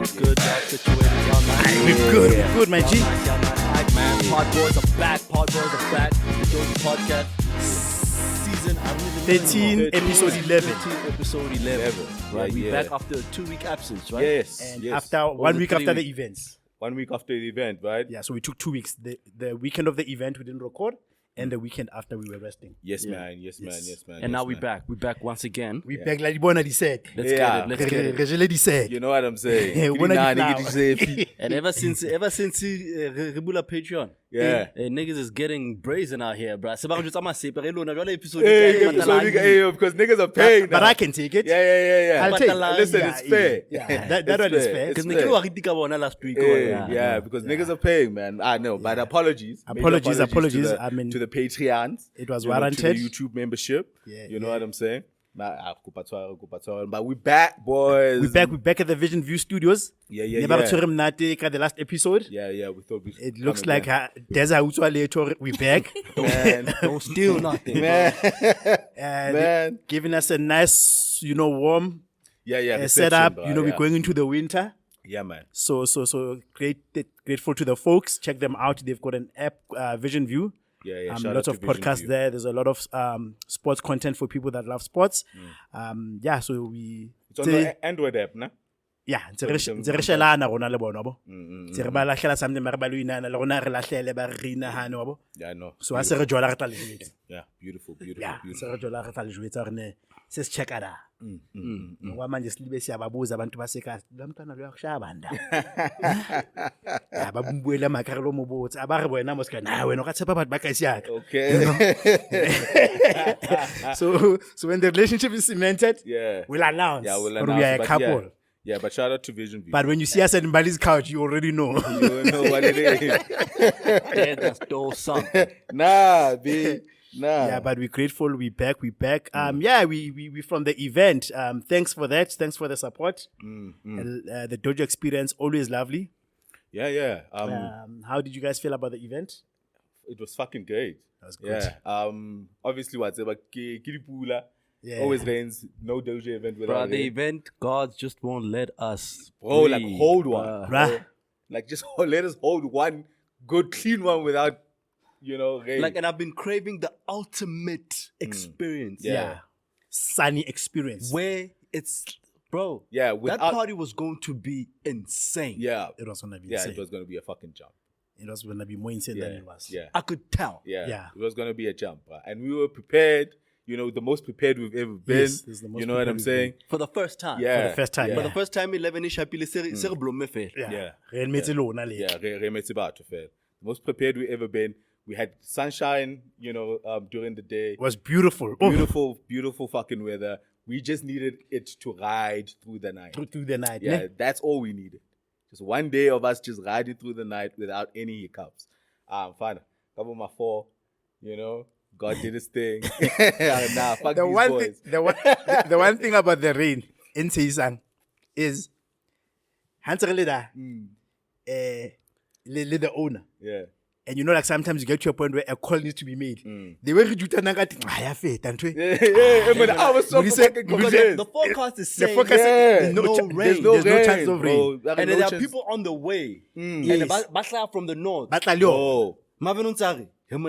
What's good, y'all? Situated, y'all. We're good, my G. Hype, man. Pod Boys are back. The Dojo Podcast. Season 13, episode 11. 13, episode 11. Right, we back after a 2-week absence, right? Yes. And yes. after 1 week after the events. 1 week after the event, right? Yeah, so we took 2 weeks. The weekend of the event we didn't record, and the weekend after we were resting. Yes, man. Yes, man. Yes, man. And now we're back. We're back once again. We back like Bona said. Let's get it. Lady said. You know what I'm saying? Bona And ever since Rebula Patreon, Yeah. niggas is getting brazen out here, bruh. Because niggas are paying But now. I can take it. Yeah. I'll take it. Listen, it's fair. Yeah, that one is fair. Because It's niggas fair. were ridiculous last week. Because niggas are paying, man. I know, but apologies. Major Apologies. To the, I mean, to the Patreons. it was you know, warranted. to the YouTube membership. Yeah, you know what I'm saying? But we back, boys. We're back at the Vision View Studios. Never the last episode. Yeah. We thought we. It looks like there's a later. We're back. Man. Don't steal nothing. Man. And giving us a nice, warm Yeah. setup. reception, We're going into the winter. Yeah, man. So grateful to the folks. Check them out. They've got an app, Vision View. Yeah. Shout Lots out of to Vision podcasts View. there. There's a lot of sports content for people that love sports. So we. It's on the Android app, nah? Yeah, ntse re shelana rona le bona bo. Ntse re ba lahlela something mara ba lo inana le rona re lahlele ba re inahane wa bo. Yeah, I know. So a se re jola re tla le jwetsa. Yeah, beautiful. Yeah, se re jola re tla le jwetsa re ne se se check ada. Ngoba manje silibe siyababuza abantu baseka lo mntwana lo yakushaya banda. Ya ba bumbuela makare lo mobotsi aba re bona mo ska na wena ka tshepa batho ba ka isiaka. Okay. So when the relationship is cemented, Yeah. we'll announce. Yeah, we'll or announce. we are a but couple. Yeah, but shout out to Vision View. But when you see us at Mbali's couch, you already know. You know what it is. That's still something. Nah, B. Nah. Yeah, but we're grateful. We're back. We from the event. Thanks for that. Thanks for the support. The Dojo experience always lovely. Yeah. How did you guys feel about the event? It was fucking great. That was good. Yeah. Obviously, what's about Kiripula. Yeah. Always rains. No Dojo event without Bruh, the rain. event gods just won't let us. Bro, like breathe, hold one. Bruh. Like just let us hold one good, clean one without, rain. Like, and I've been craving the ultimate experience. Yeah. Sunny experience. Where it's, bro. Yeah, that without- party was going to be insane. Yeah. It was gonna be Yeah, insane. it was going to be a fucking jump. It was gonna be more insane than it was. Yeah. I could tell. Yeah. Yeah. It was going to be a jump. And we were prepared, the most prepared we've ever been. Yes, this is the most You know what I'm prepared saying? For the first time. Yeah. For the first time, Yeah. For the first time, 11-ish, happily, se blomme fe. Yeah. Re emetse lona le. Yeah, re emetse batho fela. The most prepared we ever been. We had sunshine, during the day. It was beautiful. Oh, Beautiful fucking weather. We just needed it to ride through the night. through the night. Yeah, ne? that's all we needed. Just one day of us just riding through the night without any hiccups. Fine. Cover my 4, God did his thing. Nah, fuck The these one boys. thing, the one thing about the rain in Seisang is Hansel the owner. Yeah. And like sometimes you get to a point where a call needs to be made. They were reduced and Yeah, but I was so What do you say? fucking What do you say? convinced. The forecast is The saying focus Yeah. no, no rain. There's no rain, chance of rain. bro. and then there are people on the way. Yes. And Batla from the north. Oh, Mavenuntsari. But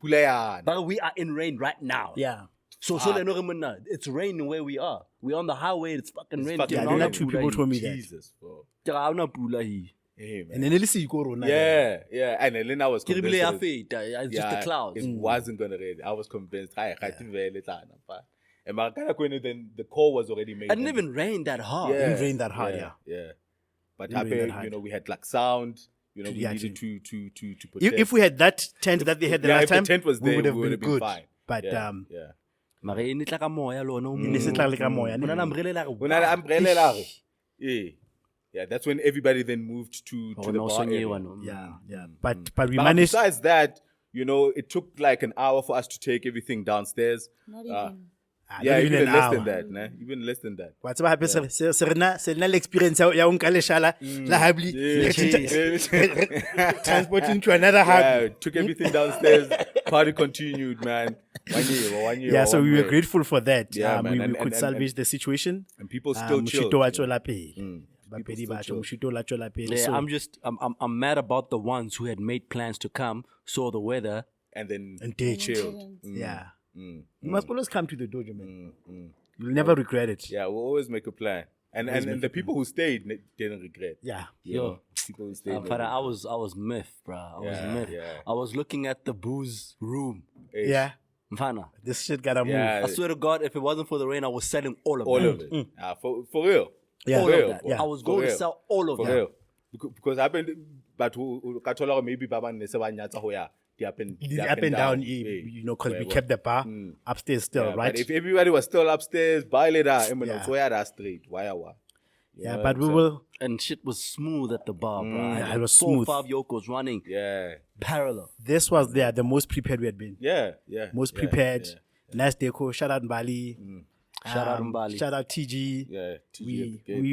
Pulayana. we are in rain right now. Yeah. So it's raining where we are. We're on the highway. It's fucking raining. fucking Yeah, raining. not two people told me that. Jesus, bro. And Hey, man. then let's see Corona. Yeah. And then I was convinced. It's just the clouds. It wasn't gonna rain. I was convinced. And then the call was already made. It didn't even rain that hard. It didn't rain that hard, Yeah. But Didn't rain that hard. we had like sound. We Yeah, needed to protect. If we had that tent that they had the last if the time, tent was there, we would have we would been have been good. fine. But yeah. Mara e ne tla ka moya le ona o ne se tla le ka moya, ne? Ona na umbrella re. When I umbrella la re. Yeah, that's when everybody then moved to the Ona o bar area. sonyewa no. yeah. But we But managed. besides that, it took like an hour for us to take everything downstairs. Not even. Yeah, not even an less hour. than that, nah. Even less than that. What's about happen? Se experience ya unka leshala la habli transporting to another hub. Yeah, took everything downstairs. Party continued, man. 1 year, 1 year. Yeah, so we were way. grateful for that. Yeah, man, we and- could and- salvage the situation. And people still chilled. Mushito wa tswela pele. People Bapedi still ba chilled. mushito la tswela pele. Yeah, So I'm mad about the ones who had made plans to come, saw the weather. And then and they chilled. yeah. Mm. You must always come to the dojo, man. You'll never regret it. Yeah, we'll always make a plan. And the people who stayed didn't regret. Yeah. You Yo. know, people who stayed. Farah, I was myth, bro. I was Yeah, myth. yeah. I was looking at the booze room. Yeah. Mfana. This shit gotta move. Yeah. I swear to God, if it wasn't for the rain, I was selling all of All that. of it. For real. Yeah. All For of real, that. bro. Yeah. I was For going to real. sell all of For that. real. Because happened, but Katola maybe Baba Neseba Nyata Hoya. They up and down, Hey, you know, because we whatever. kept the bar upstairs still, Yeah, right? But if everybody was still upstairs, baile da, Yeah. so yeah, that's straight. Why? Yeah, but we will. And shit was smooth at the bar, bro. I Yeah, had it was 4 or smooth. 5 yokos running Yeah. parallel. This was the most prepared we had been. Yeah. Yeah. Most yeah, prepared. Yeah. Nice deco. Shout out Bali. Shout out Mbali. Shout out TG. Yeah.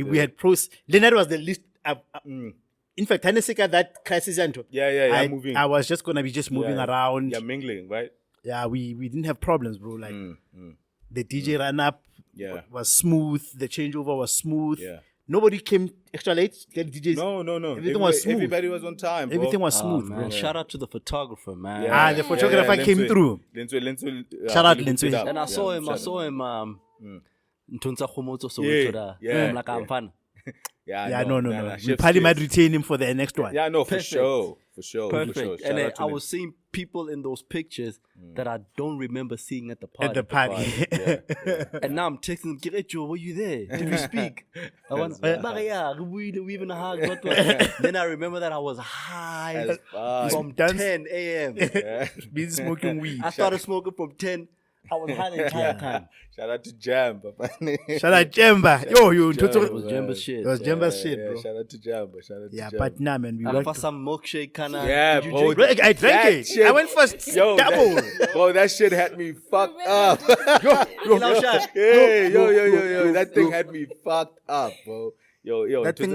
We had pros. Leonard was the least. In fact, Hanesika, that crisis and Yeah, moving. I was just gonna be just moving around. Yeah, mingling, right? Yeah, we didn't have problems, bro. Like the DJ ran up, Yeah. was smooth. The changeover was smooth. Yeah. Nobody came extra late. The DJs. No. Everything was smooth. Everybody was on time. Bro. Everything was Oh, smooth, man. bro. Shout out to the photographer, man. Yeah. The photographer came through. Shout out Lenswe. And I saw him, Ntunza Khomotso Yeah, yeah, like I'm fun. Yeah, no. We Chef's probably might kiss. retain him for the next one. Yeah, no, for Perfect. sure. For sure. Perfect. Shout And then out to I them. was seeing people in those pictures that I don't remember seeing at the party. At the party. And now I'm texting them, Kirecho, were you there? Did we speak? I went, we even hug. Then I remember that I was high As fuck. from Dance. 10 a.m. Been smoking weed. I started smoking from 10. I was high the entire time. Shout out to Jam, Papa. Shout out Jemba. Yo, It was Jemba shit. It was Jemba's shit, bro. Shout out to Jamba. Shout out to Yeah, Jamba. but nah, man, we I worked. for some milkshake kind of. Yeah, Did you bro. drink? I drank That it. shit- I went first. Yo, Double. bro, that shit had me fucked up. Now, shot. Hey, yo, that thing had me fucked up, bro. Yo, That that thing-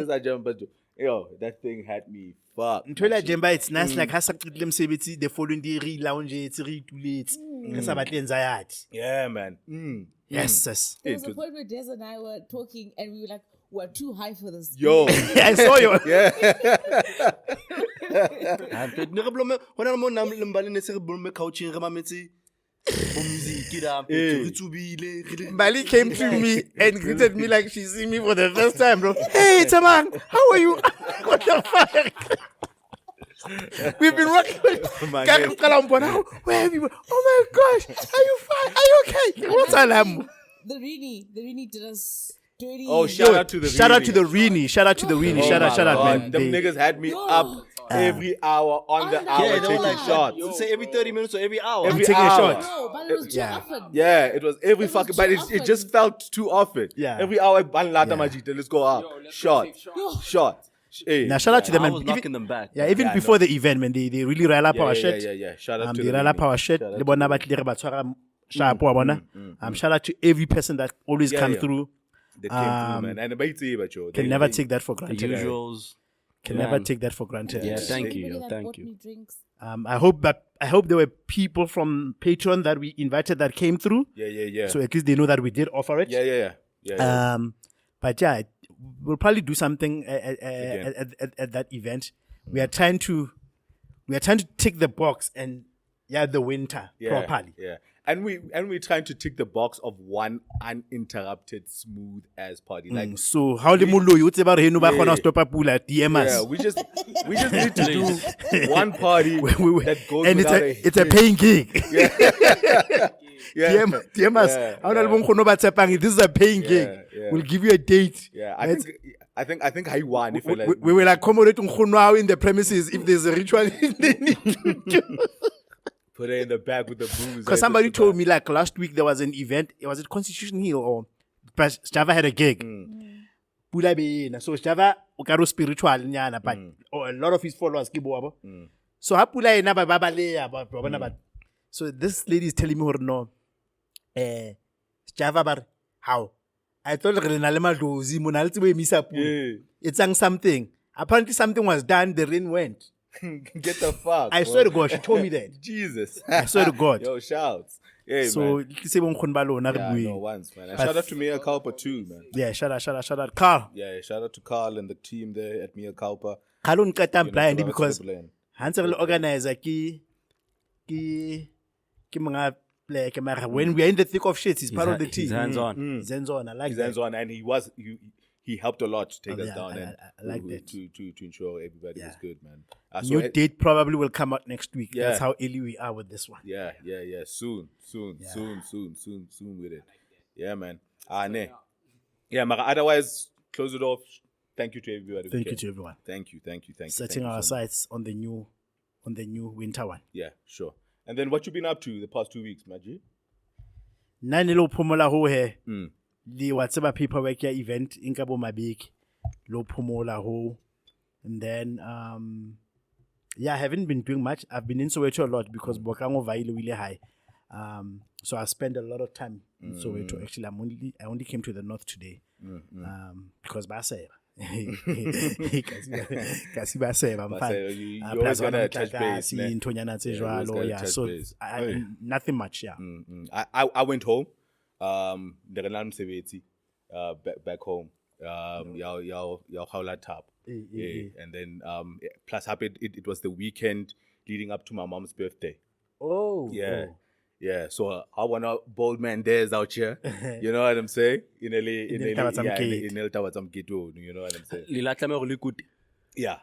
that thing had me fucked. Nthola Jemba, it's nice like ha sa qetile mosebetsi the following day re lounge re ituletse re sa batle anxiety. Yeah, man. Yes, yes. There was a point where Des and I were talking and we were like, we're too high for this. Yo, I saw you. Bali came to me and greeted me like she see me for the first time, bro. Hey, Tamang, how are you? What the fuck? We've been working with My where have you been? Oh my gosh, are you fine? Are you okay? What's alarm? The Rini did us dirty. Oh, shout out to the Shout out to the Rini. Rini. Shout out to the Rini. Oh Shout my out, God. man. Them They- niggas had me up every hour on the hour Yeah, they were taking like, shots. say every 30 minutes or every hour. Every taking a hour. shot. No, but it was too Yeah. often. Yeah, it was every was fucking, too but it often. just felt too often. Yeah. Every hour, Banlata Yeah. Majita, let's go out. Shot. Hey. Now, shout out to them. I and was even- knocking them back. Yeah, even Yeah, I before the event, man, they really rile up our shit. Yeah. Shout out to They the rile up Rini. our shit. Shout out Le to bona the ba tlile re ba tshwara sharp wa bona. Shout out to every person that always Yeah, come yeah. through. They came through, man. And Can never take that for The granted. usuals. Can Man. never take that for granted. Yeah, thank you. Everybody that Thank bought you. me drinks. I hope there were people from Patreon that we invited that came through. Yeah. So at least they know that we did offer it. Yeah. But yeah, we'll probably do something Again. at that event. We are trying to tick the box and the winter properly. Yeah. And we're trying to tick the box of one uninterrupted, smooth as party. Like So how le mollo yo tseba re heno ba kgona ho stopa pula DM us. yeah, we just need to do one party that goes and without it's a paying gig. yeah. DM us. Ha ona le bonkgono ba tshepang, this is a paying gig. yeah. We'll give you a date. Yeah, Right? I think I won if like We will accommodate nkgono wao in the premises if there's a ritual they need to do. put her in the back with the booze. Because somebody told me like last week there was an event. Was it Constitution Hill or Java had a gig? Pula bena. So Java ukaro spiritual nyana, but a lot of his followers ke boabo. So ha pula ena ba leya ba bona ba. So this lady is telling me no. Java bar how? I thought it's something. Apparently something was done, the rain went. Get the fuck. I swear to God, she told me that. Jesus. I swear to God. Yo, shouts. Hey, So man. yeah, No, once, man. And shout out to Mia Kalpa too, man. yeah, shout out. Carl. Yeah, shout out to Carl and the team there at Mia Kalpa. Carl on Katam You know, blind to because blame. Hansel organizer ki mga player when we are in the thick of shit, he's part of the team. He's hands on. He's hands on. I like He's that. hands on, and he helped a lot to take us yeah, down I and like that. to ensure everybody was good, man. New date probably will come out next week. Yeah. That's how early we are with this one. Yeah. Soon with it. Yeah, man. Ne. Yeah, Mara. Otherwise, close it off. Thank you to everybody. Thank you to everyone. Thank you. Setting our sights on the new winter one. Yeah, sure. And then what you been up to the past 2 weeks, Maji? Nani lo phomola ho he. The whatever paperwork ya event in Kabo Mabik. Lo phomola ho. And then I haven't been doing much. I've been in Soweto a lot because Bokango Vaile really high. So I spend a lot of time in Soweto. Actually, I only came to the north today. Because Basel. Kasi Basel, I'm fine. You always gotta touch base. So nothing much, yeah. I went home. Back home. Yao Howla Tap. And then plus happened it was the weekend leading up to my mom's birthday. Oh. Yeah, so I want a bold man dares out here. You know what I'm saying? In El Tawatsam Gitu, you know what I'm saying? Yeah.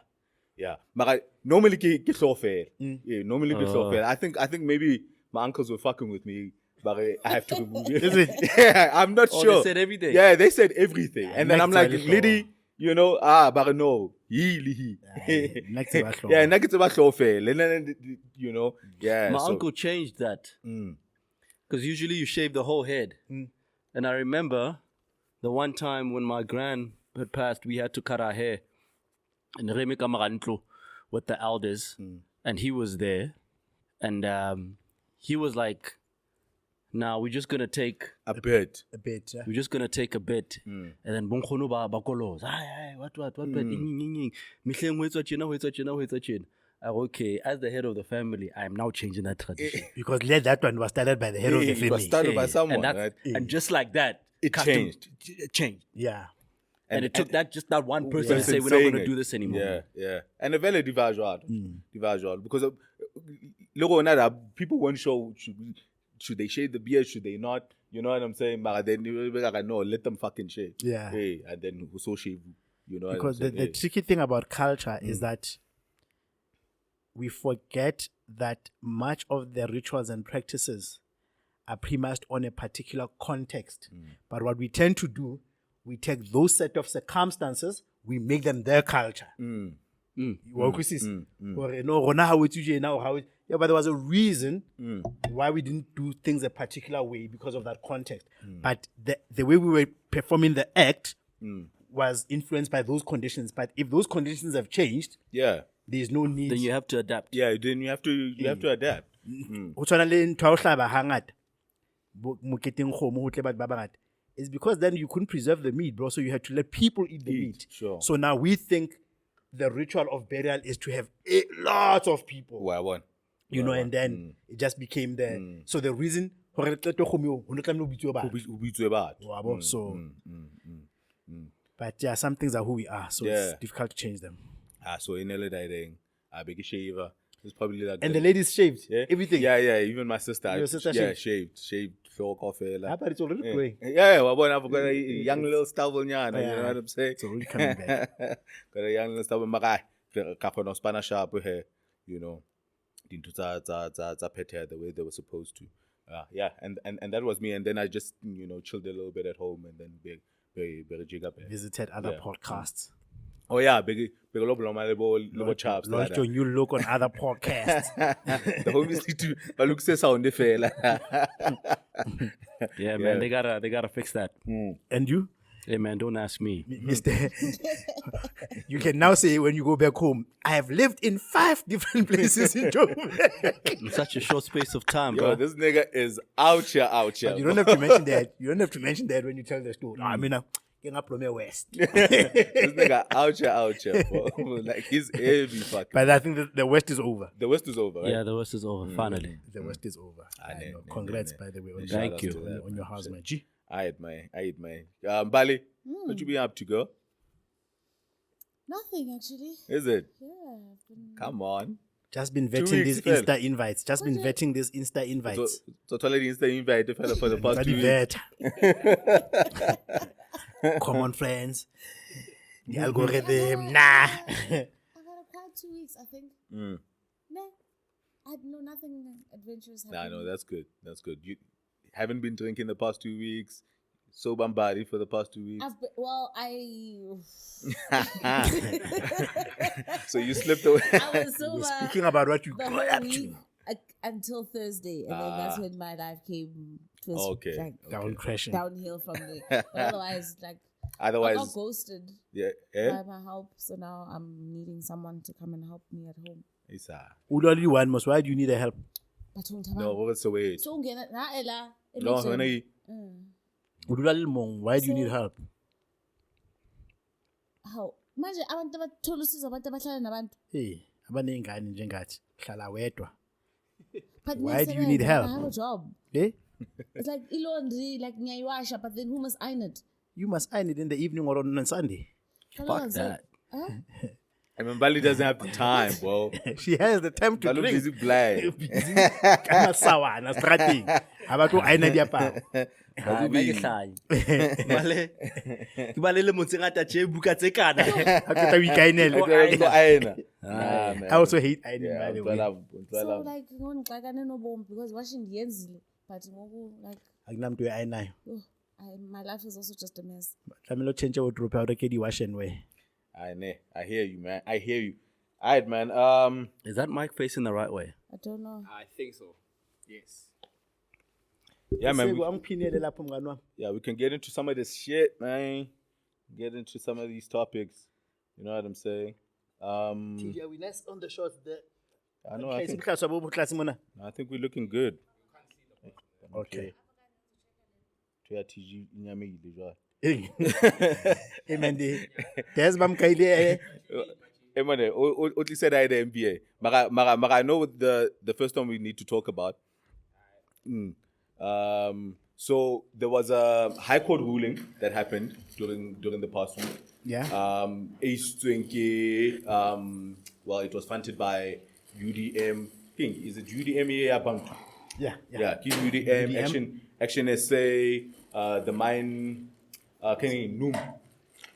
But normally ke so fair. Yeah, normally ke so fair. I think maybe my uncles were fucking with me, but I have to remove it. Is it? Yeah, I'm not sure. They said everything. Yeah, they said everything. And then I'm like, Liddy, you know, but no. Next to that. Yeah, next to so fair. You know, yeah. My uncle changed that. Because usually you shave the whole head. And I remember the one time when my gran had passed, we had to cut our hair. And Remy Kamarantlo with the elders. And he was there. And he was like, "Now we're just gonna take a bit. Yeah. We're just gonna take a bit." And then Bonkono ba bakolos. What bit? Mihleng ho etswa tjena. Okay, as the head of the family, I am now changing that tradition. Because that one was started by the head of the family. It was started by someone, right? And just like that, it changed. Yeah. And it took that one person to say, "We're not going to do this anymore." Yeah. And a very divergent. Because people weren't sure should they shave the beard, should they not? You know what I'm saying? But then no, let them fucking shave. Yeah. Hey, and then so shave. You know because what I'm saying? The tricky thing about culture is that we forget that much of the rituals and practices are premised on a particular context. But what we tend to do, we take those set of circumstances, we make them their culture. Yeah, but there was a reason why we didn't do things a particular way because of that context. But the way we were performing the act was influenced by those conditions. But if those conditions have changed, there's no need. Then you have to adapt. Yeah, then you have to adapt. It's because then you couldn't preserve the meat, bro. So you had to let people eat the meat. Sure. So now we think the ritual of burial is to have lots of people. You know, and then it just became the so the reason but yeah, some things are who we are, so it's difficult to change them. So in LA I beg a shaver. It's probably like and the ladies shaved everything. Yeah, even my sister. Your sister shaved, floor coffee. But it's already growing. Yeah, I've got a young little stubble, you know what I'm saying? It's already coming back. Got a young little stubble, my Spanish shop here, you know. Into the way they were supposed to. And that was me. And then I just, you know, chilled a little bit at home and then very jig up. Visited other podcasts. Oh yeah, big little chaps. Launched your new look on other podcasts. The homies need to look say sound the fair. Yeah, man, they gotta fix that. And you? Hey man, don't ask me. Mr. You can now say when you go back home, I have lived in 5 different places in Joburg. In such a short space of time, Yo, bro. this nigga is out here. You don't have to mention that. You don't have to mention that when you tell the story. I mean, West. This nigga out here, bro. Like, he's heavy fucking. But I think that the West is over. The West is over, right? Yeah, the worst is over, finally. The West is over. I know. nah, Congrats, nah. by the way. Thank you. On your house, my G. I man. Bali, what you been up to, girl? Nothing actually. Is it? Yeah. I've been... Come on. Just been 2 vetting weeks, these fam. Insta invites. Just been vetting these Insta invites. So already Insta invite for the past Bloody 2 weeks. vet. Come on, friends. The algorithm. Nah. I had a quiet 2 weeks, I think. Mm. No. I had nothing adventurous Nah, happening. no, that's good. That's good. You haven't been drinking the past 2 weeks. So bambari for the past 2 weeks. So you slipped away. I was sober Speaking about what you the got whole up week to. until Thursday, and then that's when my life came to a Okay. like, Down crashing. downhill from there. But otherwise, like I Otherwise, got ghosted yeah, eh? by my help, so now I'm needing someone to come and help me at home. Isa. Uloli one must. Why do you need a help? No, what's the way? So ungena na ela. No, when I Uloli mong. Why do you need help? How? Manje abantu abathola usizo abantu abahlala nabantu. Hey, abanengane njengathi. Hlala wedwa. But Why do you ngiyasebenza, need help? I have a job. Hey, It's like laundry, like ngiyayiwasha, but then who must iron it? you must iron it in the evening or on Sunday. Fuck that. Huh? I mean, Bali doesn't have the time, bro. She has the time to Bali drink. busy blind. Kana sawa na strating. Abantu aina diaparo. Ah, make it high. Ke bale le motseng ata tje buka tse kana. After we kainele. I also hate ironing, by the way. So like ngixakane nobomi because washing ndiyenzile, but ngoku like Akunamntu uyayironayo. my life is also just a mess. Tlamelo change wardrobe out ke di wash and wear. I hear you, man. I hear you. All right, man. Is that mic facing the right way? I don't know. I think so. Yes. Yeah, man. Angiphinele lapho mngani wami. Yeah, we can get into some of this shit, man. Get into some of these topics. You know what I'm saying? TJ, we next on the shot there. I know. I think we're looking good. Okay. Yeah, TG inyamile jwa. Hey man, there's bamkaile. Hey man, Otli said I had the NBA. Mara, I know the first one we need to talk about. So there was a high court ruling that happened during the past week. Yeah. Ace Twinkie, well, it was funded by UDM. Is it UDM? Yeah. Yeah, UDM, Action SA, the mine, NUM.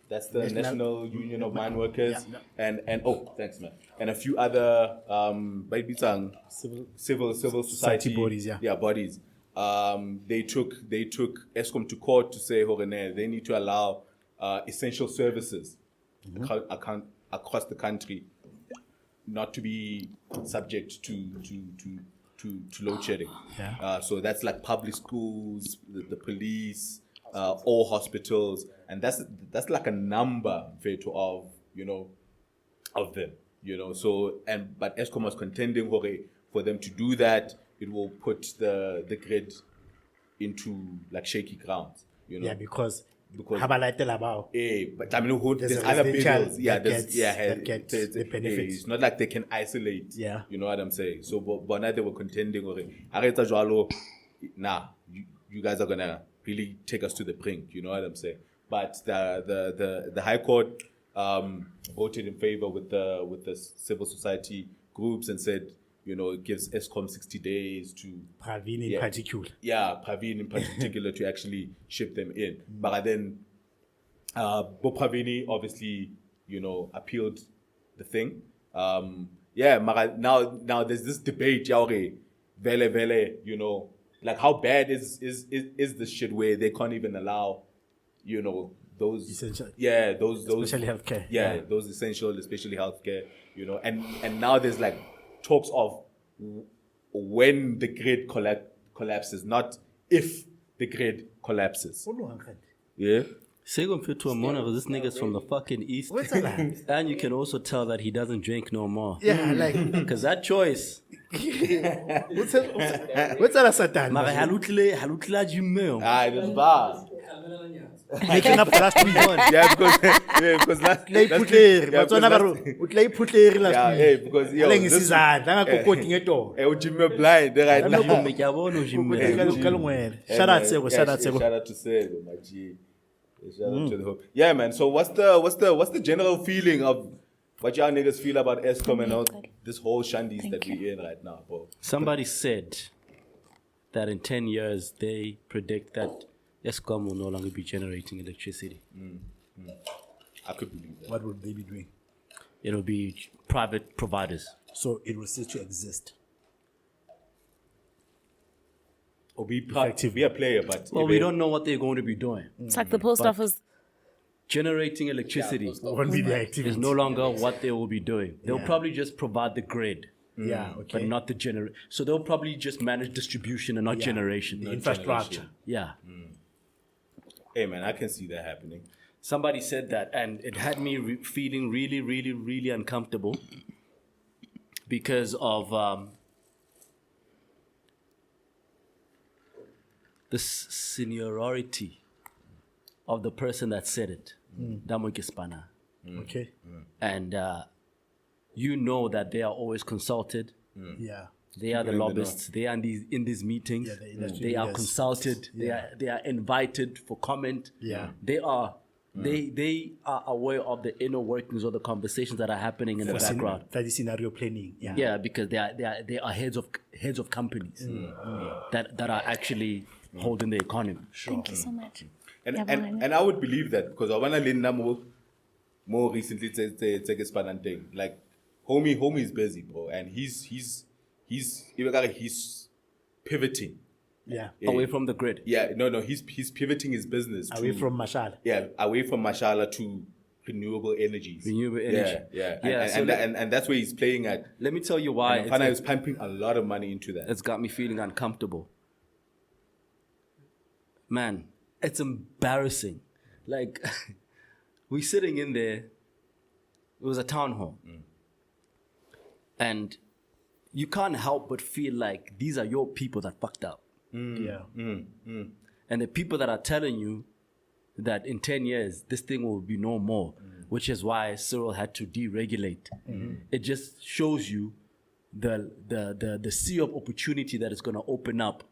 That's the National Union of Mine Workers. Yeah. And oh, thanks, man. And a few other civil society bodies, yeah. Yeah, bodies. They took ESCOM to court to say, they need to allow essential services across the country not to be subject to load shedding. Yeah. So that's like public schools, the police, all hospitals, and that's like a number of them. So but ESCOM was contending for them to do that. It will put the grid into like shaky grounds. Yeah, because but there's there's a other residential bills. that gets the benefits. It's not like they can isolate. Yeah. You know what I'm saying? So but now they were contending nah, you guys are gonna really take us to the brink, you know what I'm saying? But the High Court voted in favor with the civil society groups and said, it gives ESCOM 60 days to Praveen in particular. Yeah, Praveen in particular to actually ship them in. But then Bo Pravini obviously, appealed the thing. Now there's this debate, vele, like how bad is this shit where they can't even allow, those essential. Yeah, those especially healthcare. Yeah, those essential, especially healthcare, and now there's like talks of when the grid collapses, not if the grid collapses. Yeah. Sego fit to a mona because this nigga's from the fucking east. What's that? And you can also tell that he doesn't drink no more. Yeah, like Because that choice. what's that Satan? Mara halutla jimeo. This bar. Making up last week. Because last Lay putleri, batswana ba ro, utlay putleri last yeah, week. hey, because yo, Leng this isizandla ngakokoti ngeto. Jimmy blind right now. Jimmy, yabona ujimeo. Shout out Sego, shout out Sego. Shout out to Sego, my G. Shout out to the hope. Yeah, man. So what's the general feeling of what y'all niggas feel about ESCOM and all this whole shandies that we're in right now, bro? Somebody said that in 10 years they predict that ESCOM will no longer be generating electricity. I could believe that. What would they be doing? It'll be private providers. So it will still to exist. Or be a player, but Well, we don't know what they're going to be doing. It's like the post office. Generating electricity Won't be the is activity. no longer what they will be doing. They'll probably just provide the grid, Yeah, but okay. not the generate. So they'll probably just manage distribution and not generation. The infrastructure. Yeah. Hey, man, I can see that happening. Somebody said that, and it had me feeling really, really, really uncomfortable because of the seniority of the person that said it. Damoike Spana. Okay. And you know that they are always consulted. Yeah. They are the lobbyists. They are in these meetings. Yeah, the industry they are leaders. consulted. They are invited for comment. Yeah. They are aware of the inner workings of the conversations that are happening in the background. That is scenario planning. Yeah. Yeah, because they are heads of companies that are actually holding the economy. Thank you so much. And I would believe that because I want to learn more recently take a span thing. Like homie is busy, bro, and he's pivoting. Yeah. Away from the grid. Yeah, no, he's pivoting his business Away from Mashal. away from Mashallah to renewable energies. Renewable energy. And that's where he's playing at. Let me tell you why Fana is pumping a lot of money into that. it's got me feeling uncomfortable. Man, it's embarrassing. Like, we're sitting in there. It was a town hall. And you can't help but feel like these are your people that fucked up. Yeah. And the people that are telling you that in 10 years, this thing will be no more, which is why Cyril had to deregulate. It just shows you the sea of opportunity that is going to open up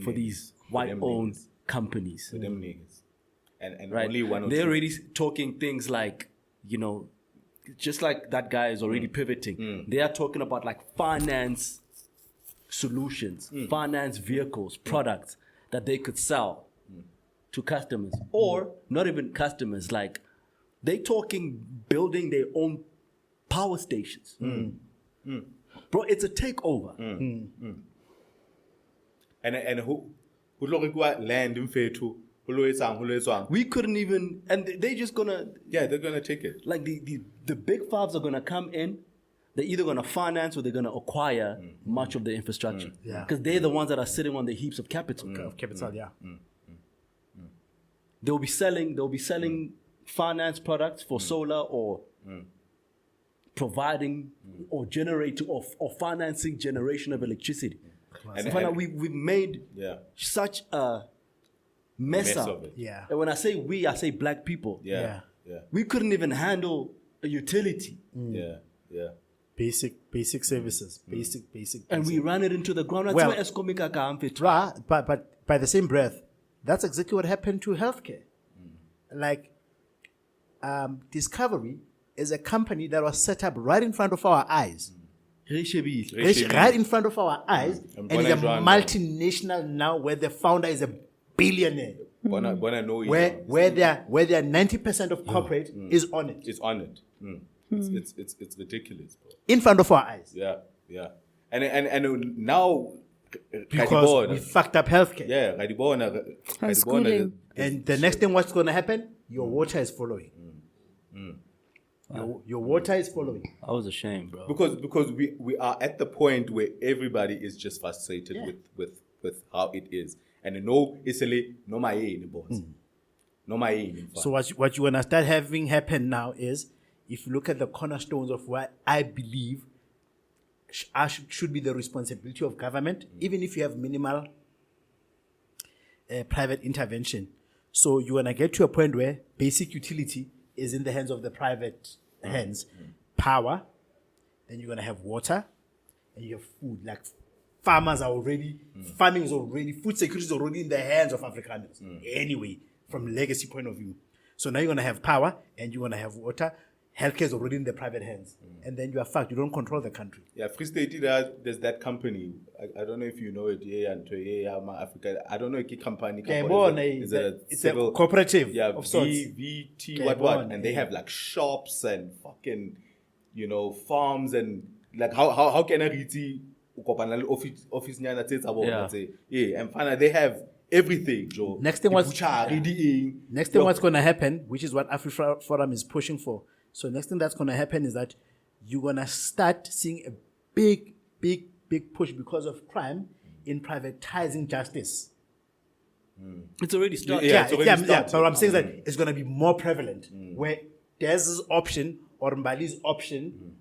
for these white-owned companies. For them niggas. And Right? only one or They're two. already talking things like, just like that guy is already pivoting. They are talking about like finance solutions, finance vehicles, products that they could sell to customers, or not even customers. Like they talking building their own power stations. Bro, it's a takeover. And who look land in Fetu, who We couldn't even, and they just gonna, yeah, they're gonna take it. like the big fives are gonna come in. They're either gonna finance or they're gonna acquire much of the infrastructure. Yeah. Because they're the ones that are sitting on the heaps of capital. Of capital, yeah. They'll be selling finance products for solar or providing or generating or financing generation of electricity. And We've made such a mess up. of it. Yeah. And when I say we, I say black people. Yeah. We couldn't even handle a utility. Yeah. Basic services. Basic. And we ran it into the ground. That's Well- where Eskom ikahambe to. Right, but by the same breath, that's exactly what happened to healthcare. Like, Discovery is a company that was set up right in front of our eyes. Right in front of our eyes, and it's a multinational now where the founder is a billionaire. Where their 90% of corporate is on it. It's on it. It's ridiculous, bro. In front of our eyes. Yeah. And now Because we fucked up healthcare. Yeah, Schooling. And the next thing what's going to happen? Your water is following. Your water is following. I was ashamed, bro. because we are at the point where everybody is just frustrated with how it is. And no isele no my boss. No my So what you're gonna start having happen now is, if you look at the cornerstones of what I believe should be the responsibility of government, even if you have minimal private intervention. So you're gonna get to a point where basic utility is in the hands of the private hands. Power, then you're gonna have water, and you have food. Like farmers are already, farming is already, food security is already in the hands of Afrikaners. Anyway, from legacy point of view. So now you're gonna have power and you're gonna have water. Healthcare is already in the private hands. And then you are fucked. You don't control the country. Yeah, Free State, there's that company. I don't know if you know it. Africa. I don't know if company. It's a cooperative. Yeah, of sorts. VT, what. And they have like shops and fucking, farms and like how can I read office and finally they have everything, Joe. Next thing what's going to happen, which is what Africa Forum is pushing for. So next thing that's going to happen is that you're going to start seeing a big push because of crime in privatizing justice. It's already started. Yeah, but what I'm saying is that it's going to be more prevalent, where there's option or Mbali's option,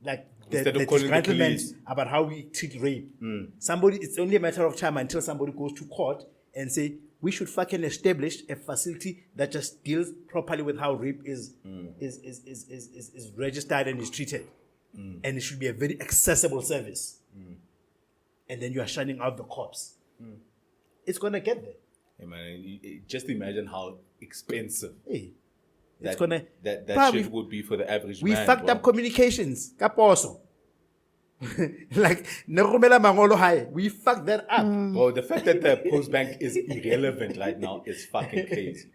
like the disgruntlement about how we treat rape. It's only a matter of time until somebody goes to court and say, we should fucking establish a facility that just deals properly with how rape is registered and is treated. And it should be a very accessible service. And then you are shining out the cops. It's going to get there. Hey man, just imagine how expensive it's gonna, that shit would be for the average man. We fucked up communications. Kaposo. Like, we fucked that up. Bro, the fact that the post bank is irrelevant right now is fucking crazy.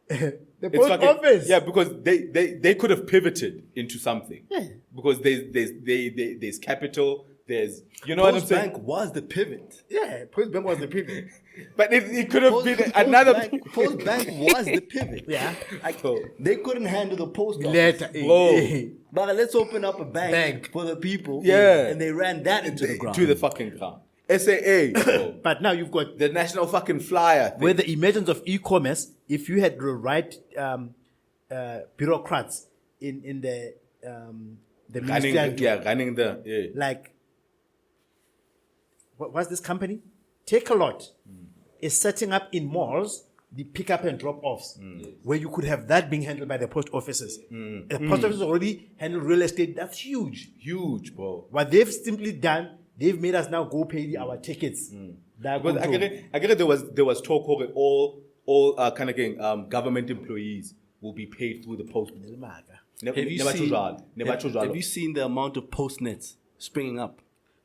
The post office. Yeah, because they could have pivoted into something. Yeah. Because there's capital, there's, what I'm saying? Post bank was the pivot. Yeah, post bank was the pivot. But it could have been another. Post bank was the pivot. Yeah. They couldn't handle the post office. Whoa. But let's open up a bank for the people. Yeah. And they ran that into the ground. To the fucking ground. SAA. But now you've got the national fucking flyer thing. Where the emergence of e-commerce, if you had the right bureaucrats in the ministry, like, what's this company? Take a lot. Is setting up in malls the pick up and drop offs, where you could have that being handled by the post offices. The post offices already handle real estate. That's huge, bro. What they've simply done, they've made us now go pay our tickets. Because I get it. There was talk that all kind of getting government employees will be paid through the post. Have you seen the amount of post nets springing up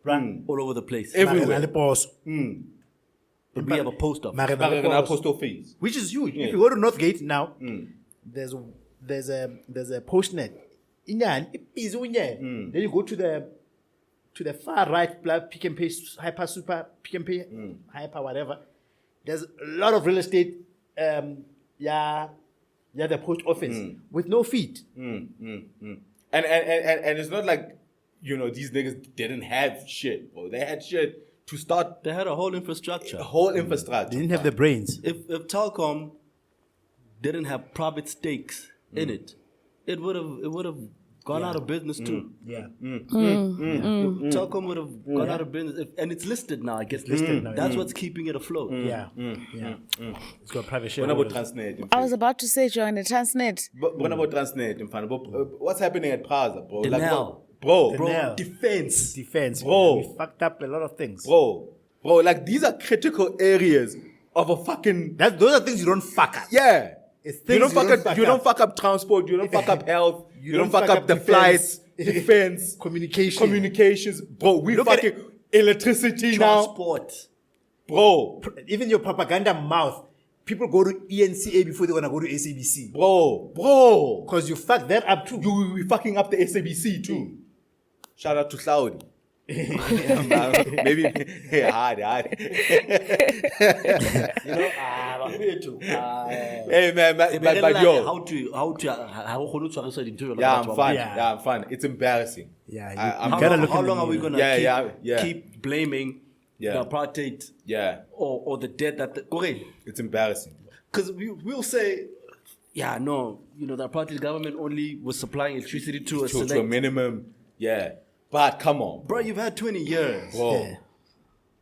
all over the place? Everywhere. But we have a post office. Which is huge. If you go to Northgate now, there's a post net. Then you go to the far right, Pick and Pay, Hyper Super, Pick and Pay, Hyper whatever. There's a lot of real estate. The post office with no feet. And it's not like these niggas didn't have shit. Bro. They had shit to start. They had a whole infrastructure. They didn't have the brains. If Telkom didn't have private stakes in it, it would have gone out of business too. Telkom would have gone out of business, and it's listed now. It gets listed now. That's what's keeping it afloat. It's got private share. What about Transnet? I was about to say, join the Transnet. But what about Transnet? What's happening at Plaza, bro? Bro, defense. Bro. We fucked up a lot of things. Bro, like these are critical areas of a fucking. Those are things you don't fuck up. Yeah. You don't fuck up transport. You don't fuck up health. You don't fuck up the flights, defense, communications. Bro, we fucking electricity now. Transport. Bro. Even your propaganda mouth. People go to ENCA before they want to go to SABC. Bro. Because you fucked that up too. You fucking up the SABC too. Shout out to Saudi. Maybe hard. Hey man, but yo, I'm fine. It's embarrassing. How long are we gonna keep blaming the apartheid? Yeah. Or the debt that it's embarrassing. Because we'll say, yeah, no, the apartheid government only was supplying electricity to a select. To a minimum, yeah. But come on. Bro, you've had 20 years. Whoa. Yeah.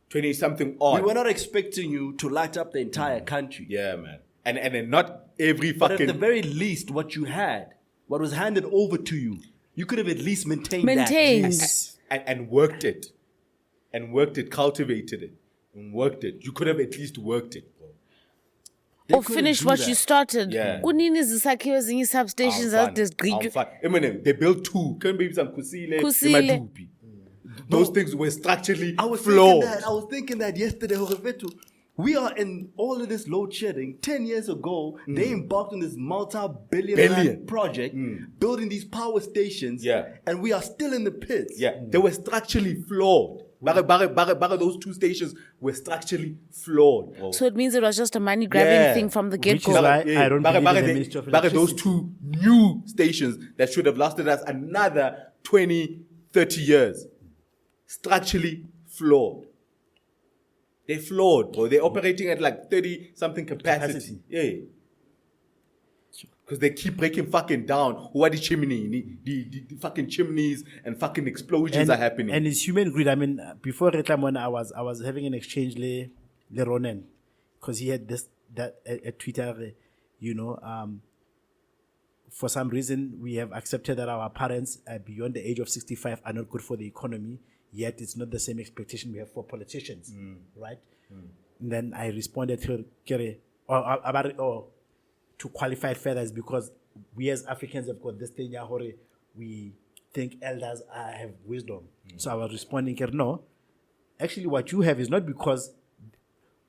20 something odd. We were not expecting you to light up the entire country. Yeah, man. And then not every But fucking... at the very least, what you had, what was handed over to you, you could have at least maintained that. And worked it. And worked it, cultivated it. And worked it. You could have at least worked it, bro. Or finish what you started. Kunini zisakhiwo ezinye substations that there's Greek. They built 2. Couldn't be some Kusile. Madupi. Those things were structurally I was thinking that yesterday, Hovetu. We are in all of this load shedding. 10 years ago, they embarked on this multi-billion project, building these power stations, and we are still in the pits. Yeah, they were structurally flawed. Those 2 stations were structurally flawed. Bro. So it means it was just a money-grabbing thing from the get-go. Which is why I don't believe in the Ministry of Electricity. Those 2 new stations that should have lasted us another 20, 30 years. Structurally flawed. They're flawed, bro. They're operating at like 30-something capacity. Yeah. Because they keep breaking fucking down. Who are the chimney? The fucking chimneys and fucking explosions are happening. And it's human greed. I mean, before Retlamon, I was having an exchange le Ronen. Because he had a Twitter, for some reason, we have accepted that our parents beyond the age of 65 are not good for the economy. Yet it's not the same expectation we have for politicians, right? And then I responded to Kere, or to qualify it further is because we as Africans have got this thing, we think elders have wisdom. So I was responding, Kere, no, actually what you have is not because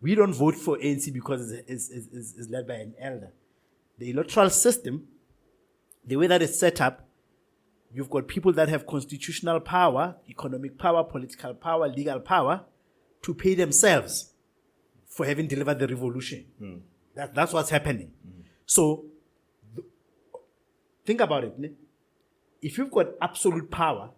we don't vote for ANC because it's led by an elder. The electoral system, the way that it's set up, you've got people that have constitutional power, economic power, political power, legal power to pay themselves for having delivered the revolution. That's what's happening. So think about it. If you've got absolute power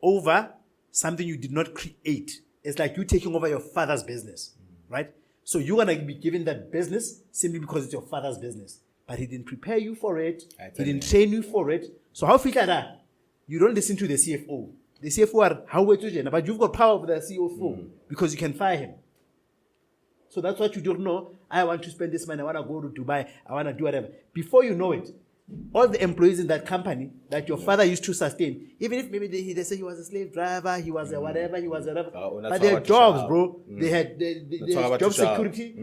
over something you did not create, it's like you taking over your father's business, right? So you're going to be given that business simply because it's your father's business. But he didn't prepare you for it. He didn't train you for it. So how feel like that? You don't listen to the CFO. The CFO are how we to but you've got power over the CFO because you can fire him. So that's what you don't know. I want to spend this money. I want to go to Dubai. I want to do whatever. Before you know it, all the employees in that company that your father used to sustain, even if maybe they say he was a slave driver, he was a whatever, he was a whatever. But they had jobs, bro. They had job security.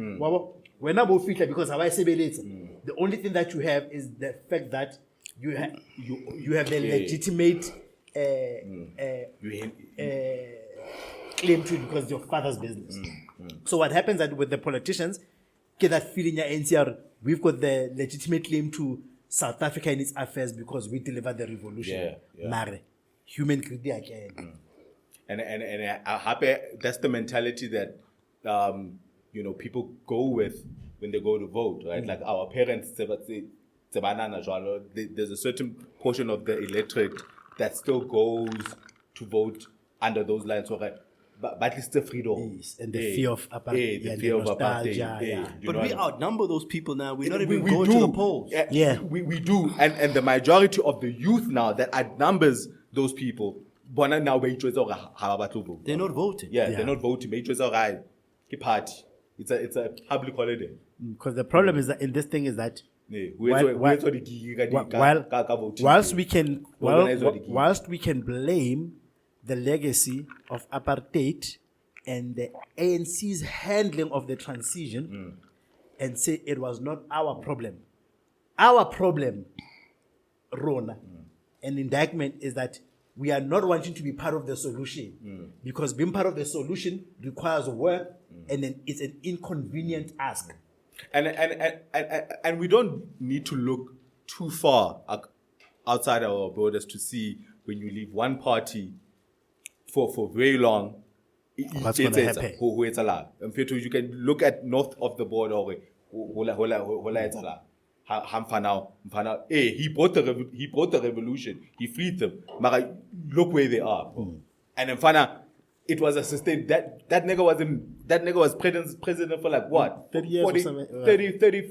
We're not both fit because how I say later. The only thing that you have is the fact that you have the legitimate claim to it because it's your father's business. So what happens that with the politicians, get that feeling in NCR, we've got the legitimate claim to South Africa in its affairs because we delivered the revolution. Mare, human greed again. And I'm happy that's the mentality that people go with when they go to vote, right? Like our parents, there's a certain portion of the electorate that still goes to vote under those lines. So, but it's the freedom. Yes, and the fear of apartheid. The fear of apartheid. But we outnumber those people now. We're not even going to the polls. Yeah. We do. And the majority of the youth now that outnumbers those people, they're not voting. They're not voting. Party. It's a public holiday. Because the problem is that in this thing is that whilst we can blame the legacy of apartheid and the ANC's handling of the transition and say it was not our problem. Our problem, Rona, an indictment is that we are not wanting to be part of the solution because being part of the solution requires work and then it's an inconvenient ask. And we don't need to look too far outside our borders to see when you leave one party for very long. What's going to happen? You can look at north of the border. He brought the revolution. He freed them. Look where they are. And then it was a sustained, that nigga was president for like what? 30 years 40, or something.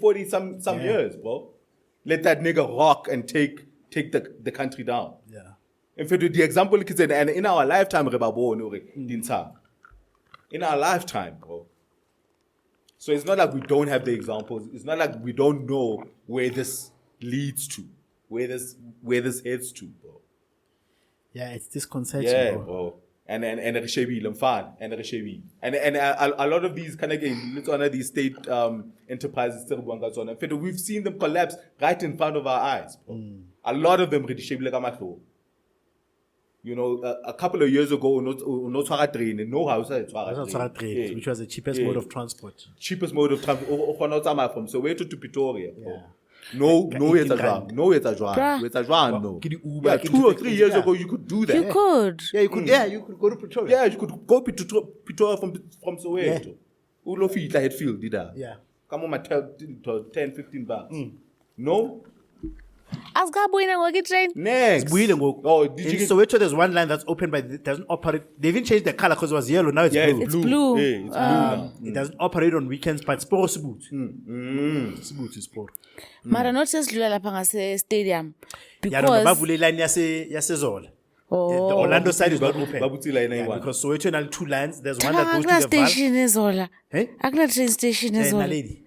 40 some years, bro. Let that nigga rock and take the country down. Yeah. In fact, the example is that and in our lifetime, in our lifetime, bro. So it's not like we don't have the examples. It's not like we don't know where this leads to, where this heads to, bro. Yeah, it's disconcerting. Yeah, bro. bro. And a lot of these kind of let's honor these state enterprises. In fact, we've seen them collapse right in front of our eyes, bro. A lot of them really shape like a. You know, a couple of years ago, no train, no house, train, which was the cheapest mode of transport. Cheapest mode of transport. From Soweto to Pretoria. Yeah. No, it's a drum. No. Yeah, 2 or 3 years ago, you could do that. You could. Yeah, you could. Yeah, you could go to Pretoria. Yeah, you could go to Pretoria from Soweto. Ulofi like Headfield, did that? Yeah. Come on, my 10-15 bucks. No. Next. Oh, did you Soweto, there's one line that's open, but it doesn't operate. They even changed the color because it was yellow. Now it's blue. It's blue. Yeah, it's blue now. It doesn't operate on weekends, but it's Sport is sport. Mara not just Lula Lapangase Stadium. Yeah, no, Because Bavule line Yasezola. The Orlando side is not open. Because Soweto has 2 lines. There's one that goes to the station Ezola. Eh? Akuna train station Ezola. lady.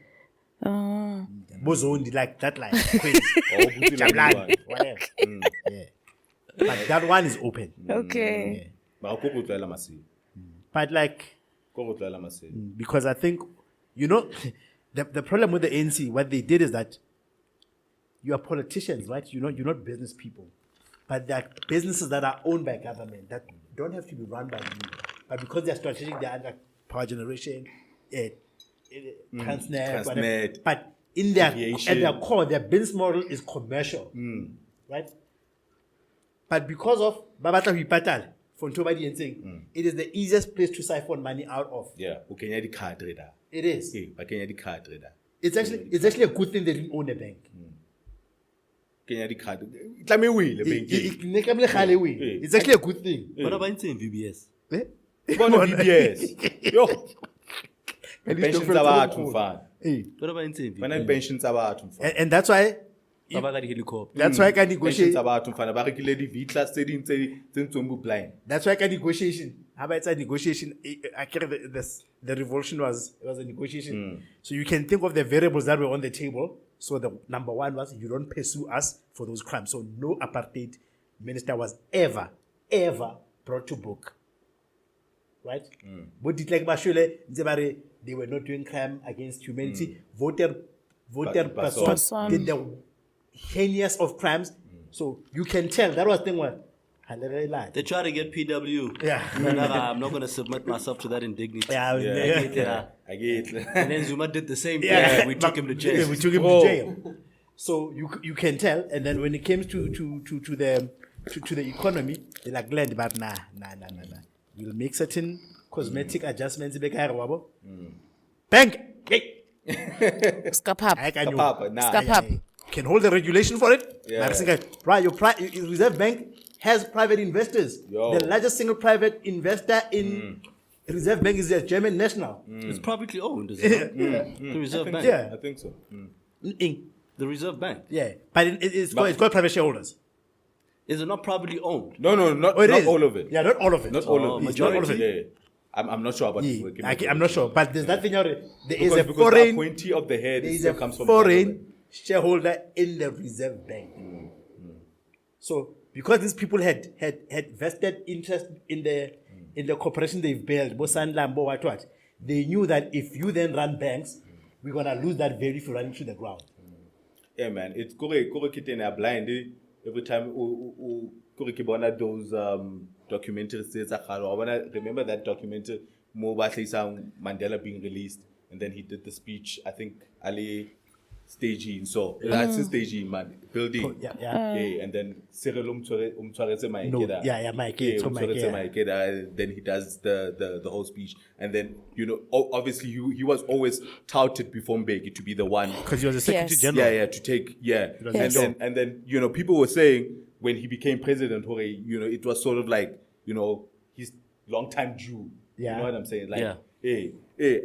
Oh. Bozondi, like that line. Jablani, whatever. Yeah. But that one is open. Okay. But like, because I think, you know, the problem with the ANC, what they did is that you are politicians, right? You're not business people. But there are businesses that are owned by government that don't have to be run by you. But because they're strategic, they're under power generation, Transnet, whatever. But in at their core, their business model is commercial, right? But because of Babata Hipatal, for nobody and saying, it is the easiest place to siphon money out of. Yeah, okay, the card reader. It is. The card reader. It's actually a good thing they didn't own a bank. It's actually a good thing. What about in VBS? VBS. Yo. Pensions What about in pensions and that's why that's why I can negotiate. That's why I can negotiation. How about a negotiation? I carry the revolution was a negotiation. So you can think of the variables that were on the table. So the number one was you don't pursue us for those crimes. So no apartheid minister was ever brought to book. Right? But it like Bashule, they were not doing crime against humanity. Voter Passon did the heinous of crimes. So you can tell that was the thing one. They try to get PW. Yeah. I'm not going to submit myself to that indignity. Yeah. I get it. And then Zuma did the same thing. Yeah. We took him to jail. We took him to jail. So you can tell. And then when it came to the economy, they're like, Glenn, but nah. We'll make certain cosmetic adjustments. Bank! Hey! Skapap. Can hold the regulation for it. Yeah. Right, your Reserve Bank has private investors. The largest single private investor in Reserve Bank is the German National. It's privately owned, is it? The Reserve Bank. Yeah. I think so. The Reserve Bank. Yeah, but it's called private shareholders. Is it not privately owned? No, not all of it. Yeah, not all of it. Not all of it. Not all of it. Yeah. I'm not sure about it. I'm not sure, but there's that thing out there. There is a the foreign appointee of the head there is a comes from foreign shareholder in the Reserve Bank. So because these people had vested interest in the corporation they've built, Bosan Lambo, what, they knew that if you then run banks, we're gonna lose that value if you run it to the ground. Yeah, man. It's blind. Every time those documentaries, I remember that documentary, Mandela being released, and then he did the speech. I think Ali staging, so that's the staging man building. And then Cyril then he does the whole speech, and then obviously he was always touted before Mbeki to be the one because he was a secretary general. To take and then people were saying when he became president, it was sort of like long time Jew. Yeah. You know what I'm saying? Like, Yeah.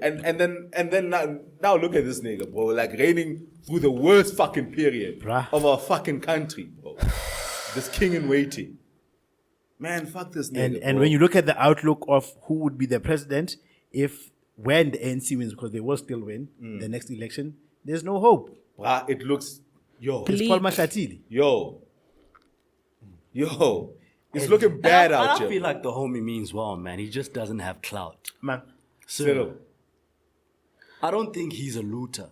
and then now look at this nigga, bro. Like reigning through the worst fucking period Bruh. of our fucking country, bro. This king in waiting. Man, fuck this nigga. And bro. when you look at the outlook of who would be the president, when the ANC wins, because they will still win the next election, there's no hope. Bruh, it looks It's Paul Mashatile. yo. It's looking bad And out I here. feel like the homie means well, man. He just doesn't have clout. Man, Still. I don't think he's a looter.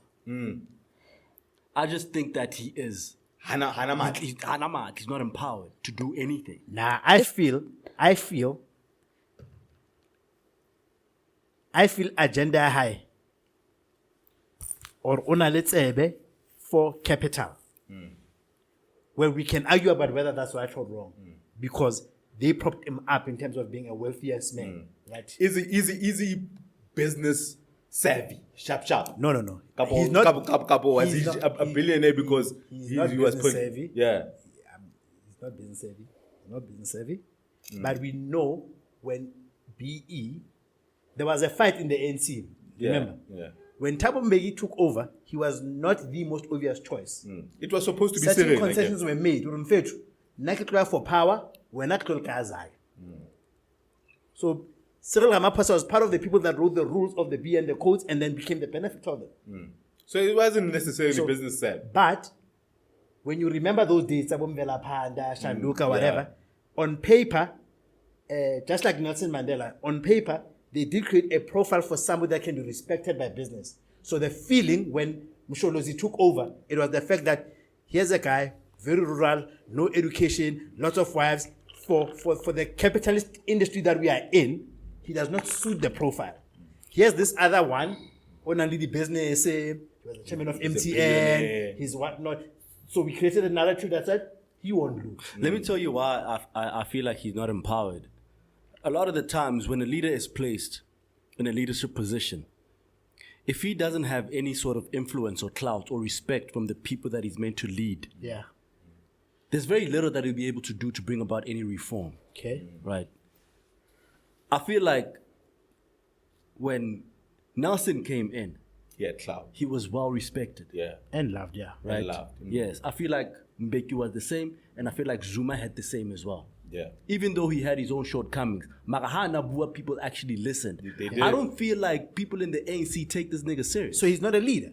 I just think that he is. Hana man. He's not empowered to do anything. nah, I feel agenda high or ona letsebe for capital. Where we can argue about whether that's right or wrong. Because they propped him up in terms of being a wealthiest man. Right? Easy business savvy. Sharp. No. Couple, He's not was he's he not- a billionaire because he's not he was business put. savvy. Yeah. He's not business savvy. But we know when BE, there was a fight in the ANC. Remember? Yeah. When Thabo Mbeki took over, he was not the most obvious choice. It was supposed to be Certain Cyril. concessions were made. Nakitwa for power, we're not Kazai. So Cyril Ramaphosa was part of the people that wrote the rules of the B and the codes and then became the benefit of them. So it wasn't necessarily business savvy. But when you remember those days, Thabo Mvela Phanda, Shanduka, whatever, on paper, just like Nelson Mandela, on paper, they did create a profile for somebody that can be respected by business. So the feeling when Msholozi took over, it was the fact that here's a guy, very rural, no education, lots of wives. For the capitalist industry that we are in, he does not suit the profile. Here's this other one, only the business, he was the chairman of MTN, he's whatnot. So we created a narrative that said, he won't lose. Let me tell you why I feel like he's not empowered. A lot of the times when a leader is placed in a leadership position, if he doesn't have any sort of influence or clout or respect from the people that he's meant to lead, Yeah. there's very little that he'll be able to do to bring about any reform. Okay. Right. I feel like when Nelson came in, He had clout. he was well respected. Yeah. And loved, yeah. Right. And loved. Yes. I feel like Mbeki was the same, and I feel like Zuma had the same as well. Yeah. Even though he had his own shortcomings, Marahana Bua people actually listened. They did. I don't feel like people in the ANC take this nigga serious. So he's not a leader.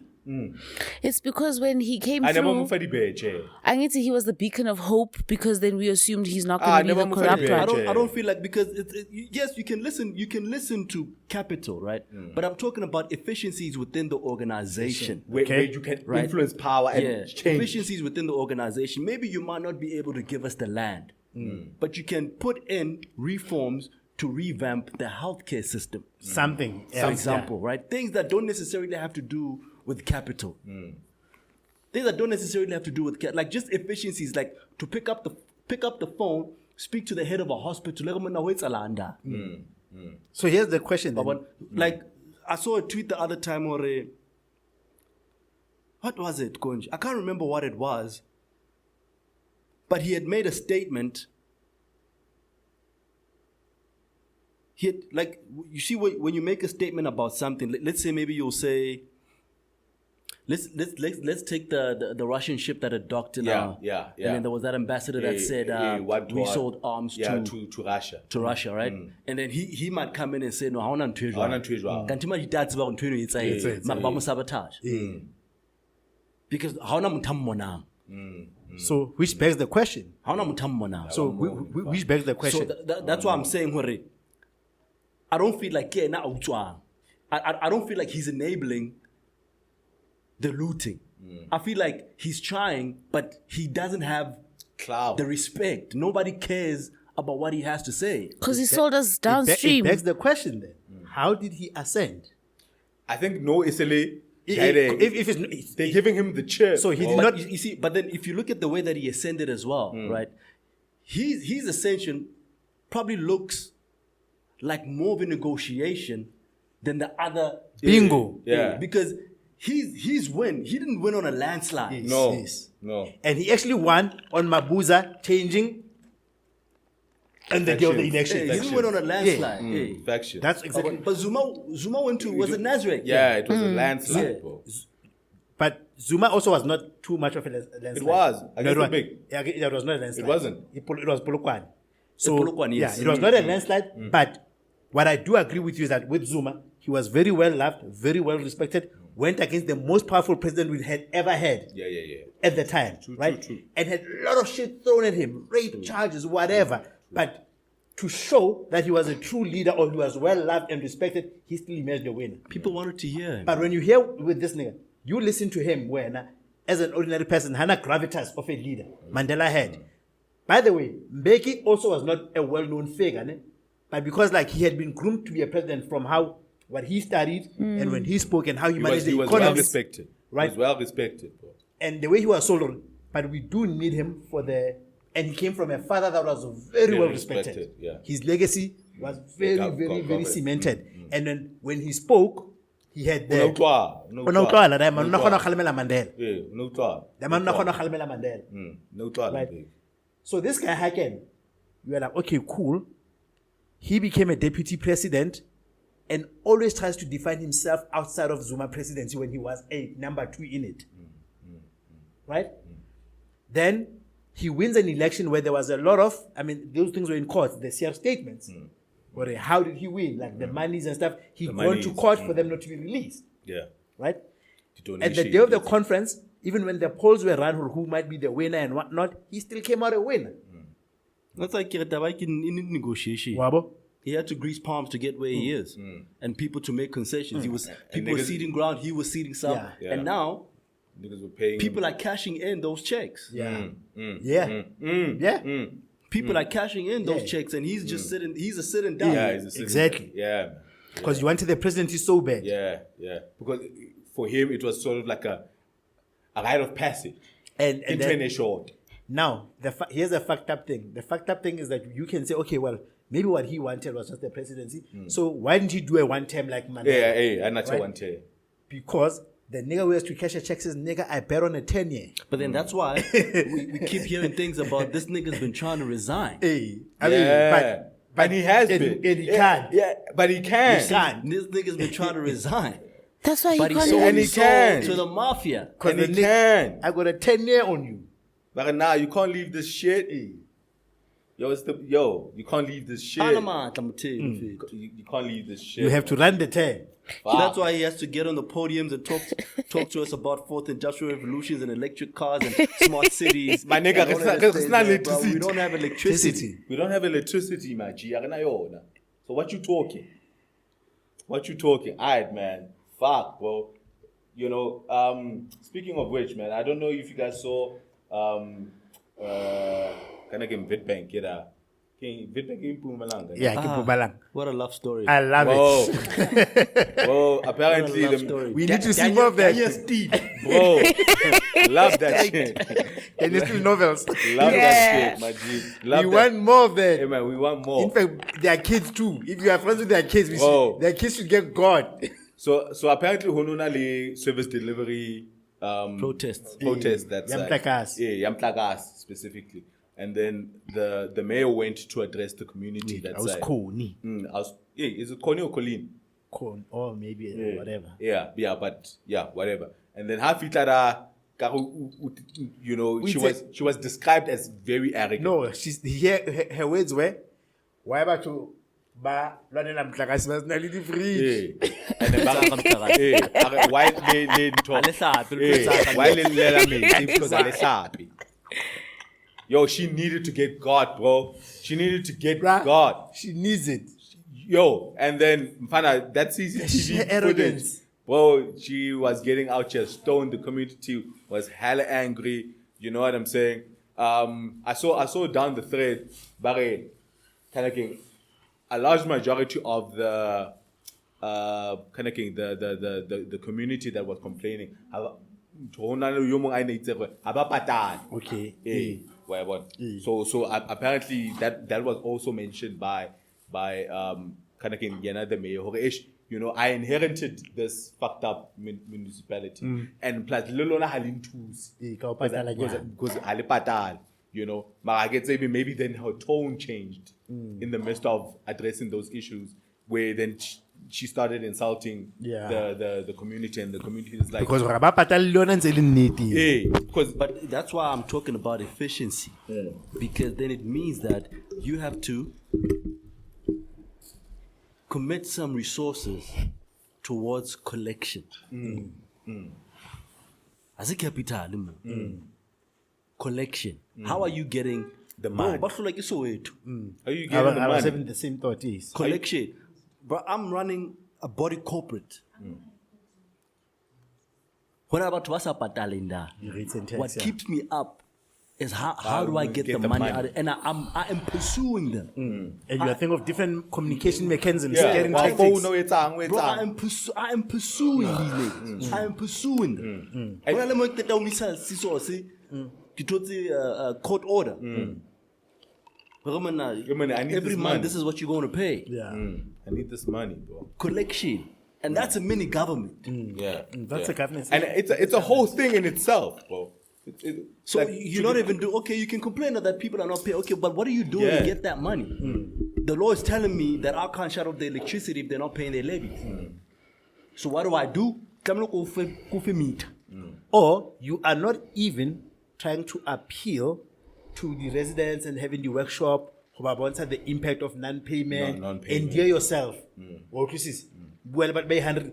It's because when he came I never through, moved for the badge. I need to. He was the beacon of hope because then we assumed he's not going to be never the moved for the corrupt bed. one. I don't feel like because yes, you can listen to capital, right? But I'm talking about efficiencies within the organization. Where you can Right. influence power and Yeah, change. efficiencies within the organization. Maybe you might not be able to give us the land, but you can put in reforms to revamp the healthcare system, Something. for example, right? Things that don't necessarily have to do with capital. Things that don't necessarily have to do with like just efficiencies, like to pick up the phone, speak to the head of a hospital. So here's the question then. But like I saw a tweet the other time or what was it, Konj? I can't remember what it was. But he had made a statement. He had, like, you see when you make a statement about something, let's say maybe you'll say, let's take the Russian ship that had docked in Yeah. and then there was that ambassador that said we sold arms to Russia. to Russia, right? And then he might come in and say, no, I want to Haona ntho e jwalo. kanti manje that's about to sabotage. Because how na muthammonang. So which begs the question. How na muthammonang. So which begs the question. So that's why I'm saying, hore, I don't feel like I don't feel like he's enabling the looting. I feel like he's trying, but he doesn't have Cloud. the respect. Nobody cares about what he has to say. Because he sold us It downstream. begs the question then. How did he ascend? I think no Isile. If it's, They're giving him the chair. So he did But not. you see, but then if you look at the way that he ascended as well, right? His ascension probably looks like more of a negotiation than the other Bingo. Yeah. Because he's win. He didn't win on a landslide. No. Yes. No. And he actually won on Mabuza changing And the day of the election. Hey, he didn't win on a landslide. Yeah. Hey. Faction. That's exactly. But Zuma went to, was it Nazareth? Yeah, it was a landslide, Yeah. bro. But Zuma also was not too much of a landslide. It was. No, Against the big. Yeah, it was not a landslide. It wasn't. It was Polokwane. So, Polokwane, yes. yeah, it was not a landslide. But what I do agree with you is that with Zuma, he was very well loved, very well respected, went against the most powerful president we had ever had. Yeah. At the time, right? True. And had a lot of shit thrown at him, rape charges, whatever. But to show that he was a true leader or he was well loved and respected, he still emerged a winner. People wanted to hear him. But when you hear with this nigga, you listen to him when, as an ordinary person, hana gravitas of a leader. Mandela had. By the way, Mbeki also was not a well-known figure, ne? But because like he had been groomed to be a president from what he studied and when he spoke and how he managed the He was economy. well respected. Right. He was well respected, bro. And the way he was sold, but we do need him and he came from a father that was very well respected. Yeah. His legacy was very Covered. cemented. And then when he spoke, he had the Unautwa. Unautwala, that man nakona khalimela Mandela. Yeah, unautwa. That man nakona khalimela Mandela. Unautwa, Right. big. So this guy Haken, you are like, okay, cool. He became a deputy president and always tries to define himself outside of Zuma presidency when he was number 2 in it. Right? Then he wins an election where there was a lot of, those things were in court, the CR statements. But how did he win? Like the monies and stuff. He gone to court for them not to be released. Yeah. Right? The At the day of the conference, even when the polls were run who might be the winner and whatnot, he still came out a winner. That's like in negotiation. Wabo? He had to grease palms to get where he is, and people to make concessions. People were ceding ground. He was ceding some, Yeah. and now niggas were paying people are cashing in those checks. People are cashing in those checks, and he's just sitting. He's a sitting down. Yeah, he's a citizen. Exactly. Yeah, man. Because you wanted the presidency so bad. Yeah. Because for him, it was sort of like a rite of passage. And Into then, a short. now, here's the fucked up thing. The fucked up thing is that you can say, okay, well, maybe what he wanted was just the presidency. So why didn't he do a one term like Mandela? Yeah, I'm not Right? one day. Because the nigga who has to cash a check says, nigga, I bet on a 10-year. But then that's why we keep hearing things about this nigga's been trying to resign. Hey, But he has been. And he can. Yeah, but he can. He can. This nigga's been trying to resign. That's why But he he can't sold And he his soul can. to the mafia. Because And he can. I got a 10-year on you. But now you can't leave this shit. You can't leave this shit. Panama, I'm telling you. You can't leave this shit. You have to run the 10. That's why he has to get on the podiums and talk to us about fourth industrial revolutions and electric cars and smart cities. My nigga, And all it's of not this thing, bro. electricity. We don't have electricity. We don't have electricity, my G. So what you talking? Alright, man. Fuck, bro. Speaking of which, man, I don't know if you guys saw kind of game Witbank, Witbank in Pumalanga. Yeah, Kipubalang. What a love story. I love it. Bro, apparently What a love story. We need to see more of that. Bro, love that shit. And it's still novels. Love that shit, my G. Love We that. want more of that. Hey, man, we want more. In fact, their kids too. If you are friends with their kids, Whoa. their kids should get God. So apparently, Hononali service delivery Protests. That's Yamtlakas. Yamtlakas specifically. And then the mayor went to address the community. I was Koni. Is it Connie or Colleen? Or maybe whatever. Whatever. And then Hafitara, she was described as very arrogant. No, her words were, why about to ba lwanela mtlakase ba sena le di-fridge. And then why they talk? Why they let me? Because I happy. Yo, she needed to get God, bro. She needed to get God. She needs it. Yo, and then Mpana, that CCTV arrogance. footage, bro, she was getting out here stoned. The community was hella angry. You know what I'm saying? I saw down the thread, Barry, kind of king, a large majority of the the community that was complaining. Okay. So apparently that was also mentioned by the mayor. I inherited this fucked up municipality, and plus lelona halintus because you know. But I get maybe then her tone changed in the midst of addressing those issues, where then she started insulting the community, and the community is like, because but that's why I'm talking about efficiency, because then it means that you have to commit some resources towards collection. As a capital, collection. How are you getting the money? But like it's so weird. Are you getting the I was money? having the same thought. Yes. Collection. But I'm running a body corporate. When I'm about to what keeps me up is how do I get the money out of, and I am pursuing them. And you are thinking of different communication mechanisms. Yeah. Tactics. Bro, I am pursuing these niggas. I am pursuing them. When I'm going to tell me, court order. Every month, this is what you're going to pay. Yeah. I need this money, bro. Collection. And that's a mini government. Yeah. That's a government. And it's a whole thing in itself, bro. So like, you're not even doing, okay, you can complain that people are not paying. Okay, but what are you doing to get that money? The law is telling me that I can't shut off the electricity if they're not paying their levies. So what do? Or you are not even trying to appeal to the residents and having the workshop about the impact of non-payment. Non-payment. Endear yourself. What is this? Well, but by 100,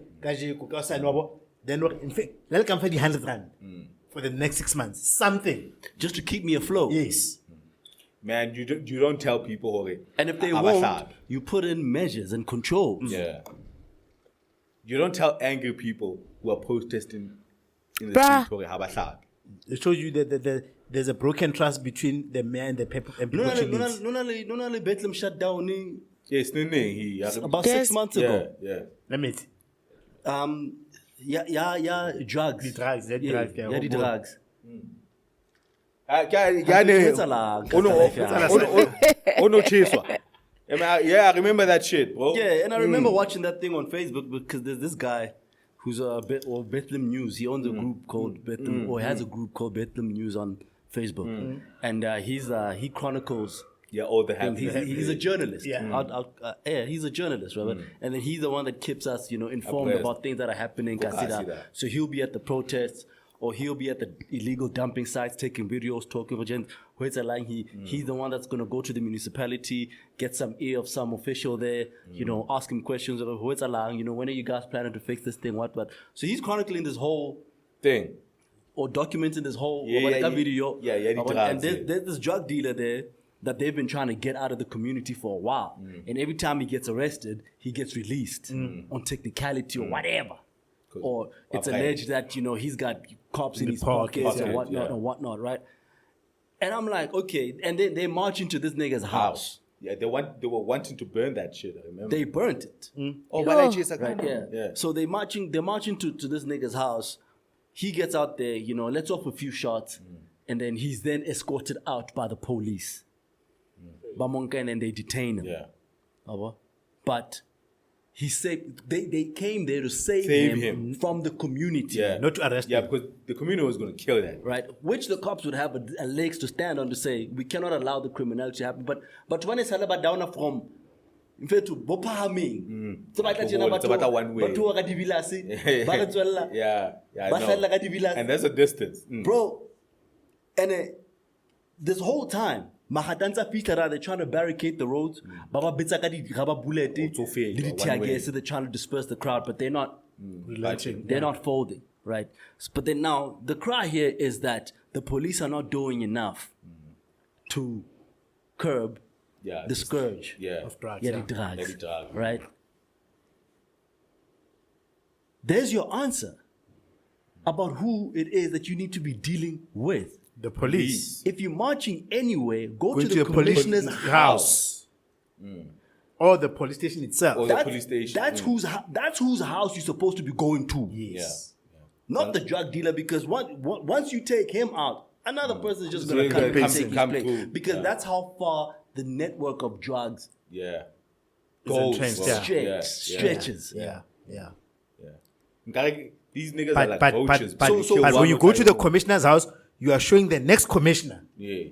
then in fact, let come for the 100 rand for the next 6 months. Something. Just to keep me afloat. Yes. Man, you don't tell people, okay. And if they won't, you put in measures and controls. Yeah. You don't tell angry people who are protesting in the street, okay, habashad. It shows you that there's a broken trust between the mayor and the people. And people No, Bethlehem shut down Yes, about 6 months ago. Yeah. Let me see. Drugs. The drugs. The drugs. I remember that shit, bro. Yeah, and I remember watching that thing on Facebook because there's this guy who's Bethlehem News. He owns a group called Bethlehem, or has a group called Bethlehem News on Facebook, and he chronicles. Yeah, all the happenings. He's a journalist. Yeah. He's a journalist, right? And then he's the one that keeps us, informed about things that are happening. So he'll be at the protests, or he'll be at the illegal dumping sites, taking videos, talking with gens. He's the one that's going to go to the municipality, get some ear of some official there, ask him questions of when are you guys planning to fix this thing, what. So he's chronicling this whole thing, or documenting this whole video. And there's this drug dealer there that they've been trying to get out of the community for a while. And every time he gets arrested, he gets released on technicality or whatever. Or it's alleged that, he's got cops in his pockets and whatnot, right? And I'm like, okay. And then they march into this nigga's house. Yeah, they were wanting to burn that shit, I remember. They burnt it. Right, yeah. So they're marching to this nigga's house. He gets out there, lets off a few shots. And then he's then escorted out by the police. And they detain him. Yeah. But he saved. They came there to save him from the community. Yeah. Not to arrest him. Yeah, because the community was going to kill that. Right. Which the cops would have a legs to stand on to say, we cannot allow the criminality to happen. But when it's about down from in fact to Bopahaming. One way. Yeah. And there's a distance. Bro. And this whole time, Mahatanza Pitara, they're trying to barricade the roads. Baba Bitsakadi Raba Bullet, they're trying to disperse the crowd, but they're not they're not folding, right? But then now the cry here is that the police are not doing enough to curb the scourge of drugs. The drugs, right? There's your answer about who it is that you need to be dealing with. The police. If you're marching anywhere, go to the commissioner's house. Or the police station itself. Or the police station. That's whose house you're supposed to be going to. Yes. Yeah. Not the drug dealer, because once you take him out, another person is just going to come and take his place. Because that's how far the network of drugs stretches. Yeah. These niggas are like roaches. But when you go to the commissioner's house, you are showing the next commissioner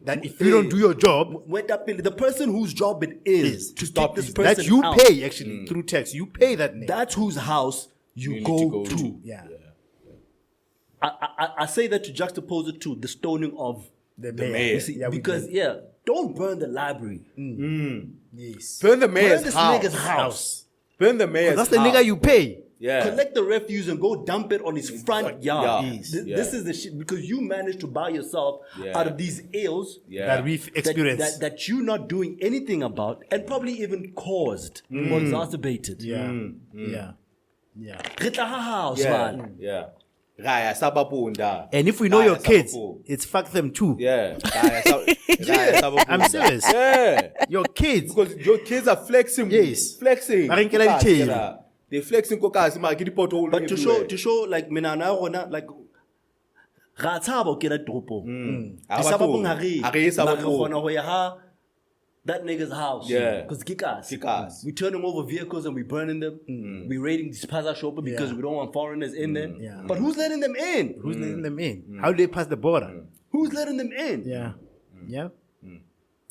that if you don't do your job, the person whose job it is to stop this person that you out, pay actually through tax, you pay that nigga. that's whose house you go to. Yeah. I say that to juxtapose it to the stoning of The mayor. mayor. You see, Yeah, we because did. don't burn the library. Yes. Burn the Burn mayor's this house. nigga's house. Burn the mayor's That's the house. nigga you pay. Yeah. Collect the refuse and go dump it on his front yard. Yes. This is the shit because you managed to buy yourself out of these ills That we've experienced. that you're not doing anything about and probably even caused or exacerbated. Yeah. Re tla ha house, man. Yeah. Raya sabapunda. And if we know Raya your kids, sabapu. it's fuck them too. Yeah. Raya sabapunda. I'm serious. Yeah. Your kids. Because your kids are flexing. Yes. Flexing. Ba re nkela ditšhele. Yeah. They're flexing kokasi mara ke di-pothole But to everywhere. show like menana ya rona like ra tshaba o kena toropong. Ha Di ba sabapong tlo. ha re. Ha re ye Mara re sabapong. kgona ho ya ha that nigga's house. Yeah. Because Kikas. Kikas. We're turning over vehicles and we're burning them. We're raiding this plaza shop because we don't want foreigners in there. Yeah. But who's letting them in? Who's letting them in? How do they pass the border? Who's letting them in? Yeah. Yeah.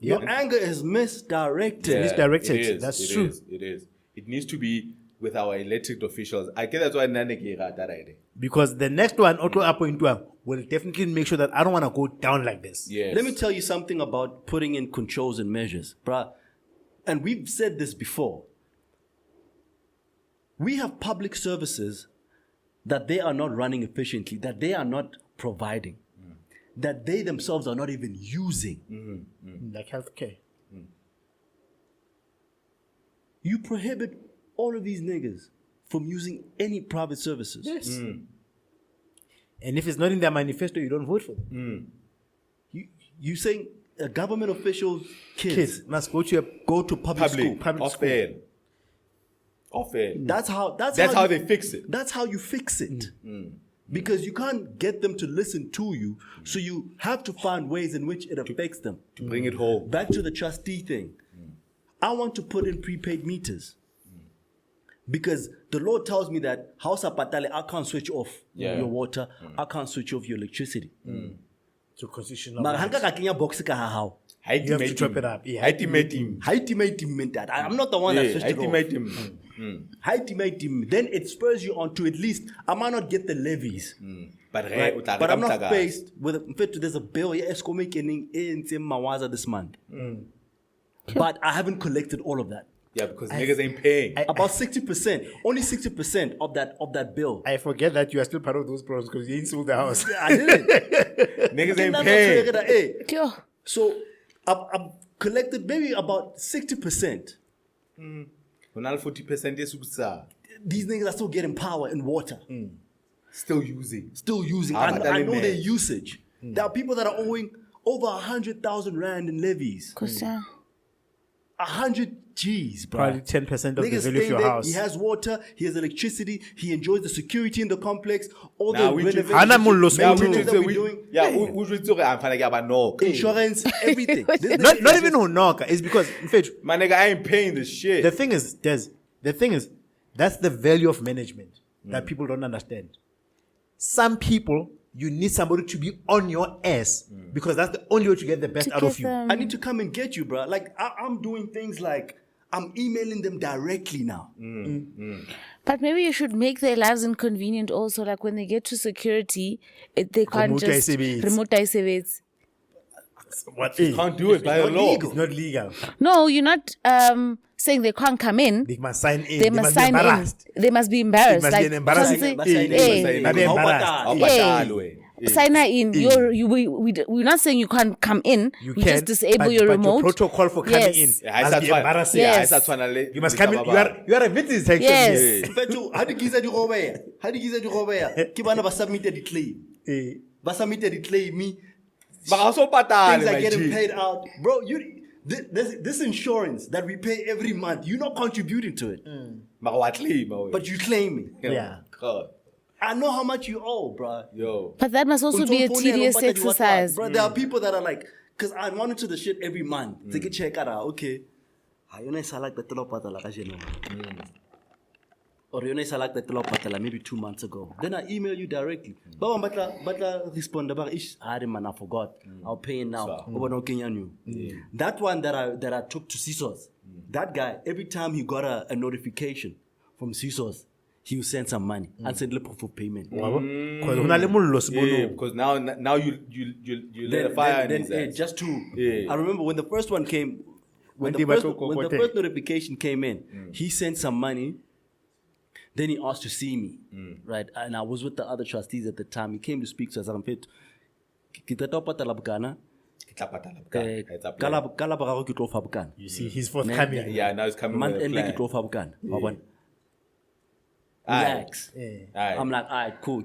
Your anger is misdirected. Yeah, misdirected. it is, That's it true. is, it is. It needs to be with our elected officials. I guess that's why Nane ke rata right. Because the next one, Otto Apointua, will definitely make sure that I don't want to go down like this. Yes. Let me tell you something about putting in controls and measures, bruh. And we've said this before. We have public services that they are not running efficiently, that they are not providing, that they themselves are not even using. Like healthcare. You prohibit all of these niggas from using any private services. Yes. And if it's not in their manifesto, you don't vote for them. You saying a government official Kids must go to public school. public school. Off air. That's how they fix it. That's how you fix it. Because you can't get them to listen to you, so you have to find ways in which it affects them. To bring it home. Back to the trustee thing. I want to put in prepaid meters. Because the law tells me that house apatale, I can't switch off your water, I can't switch off your electricity. To constitutional Mara rights. hanka ka kenya box ka ha hao. You have to chop it up. Yeah. I'm not the one that switched it off. him. Then it spurs you on to at least I might not get the levies. But But I'm not faced with in fact there's a bill Eskom making in Mawaza this month. But I haven't collected all of that. Yeah, because niggas ain't paying. About 60%, only 60% of that bill. I forget that you are still part of those problems because you ain't sold the house. I didn't. Niggas ain't paying. Yo. So I've collected maybe about 60%. Onal 40% is These niggas are still getting power and water. still using. I know their usage. There are people that are owing over 100,000 rand in levies. 100 G's, bro. Probably 10% of the Niggas value of staying your there, house. He has water, he has electricity, he enjoys the security in the complex, all Nah, the we renovations, just- Hana mullo maintenance small. that we're doing. we should talk. I'm trying to get no. Insurance, everything. This Not nigga even Honoka. It's because, in fact, My nigga, I ain't paying this shit. the thing is, that's the value of management that people don't understand. Some people, you need somebody to be on your ass because that's the only way to get the best out of you. I need to come and get you, bro. Like I'm doing things like I'm emailing them directly now. But maybe you should make their lives inconvenient also. Like when they get to security, they can't Remote just ICBs. remote ICBs. What You can't do it by the law. It's not legal. No, you're not saying they can't come in. They must sign in. They must sign be in. embarrassed. They must be embarrassed. It must be like an embarrassing- something- Must sign in, Hey, must sign in. Not be How about embarrassed. that? Hey. Sign her in. We're not saying you can't come in. You we can, just disable but, your but remote. Your protocol for coming Yes. in must be embarrassing. Yes. You must come in. You are a victim section. Yes. Fetu, how do giza di robeya? How do giza di robeya? Ki bana ba submitted the claim. Eh, Ba submitted the claim me. But also patale, Things are my getting G. paid out. Bro, this insurance that we pay every month, you're not contributing to it. But you claim it. Yeah. God. I know how much you owe, bro. Yo. But that must also be a tedious exercise. Bro, there are people that are like, because I monitor the shit every month. They can check out, okay. I like the or you know, like that maybe 2 months ago. Then I email you directly. But respond about man, I forgot. I'll pay it now. That one that I took to CISOs, that guy, every time he got a notification from CISOs, he will send some money and send a proof of payment. Because now you let a fire in his ass. Just to I remember when the first one came, when the first notification came in, he sent some money. Then he asked to see me, right? And I was with the other trustees at the time. He came to speak to us. You see, he's forthcoming. Yeah, now he's coming with a plan. Relax. Aye. I'm like, all right, cool.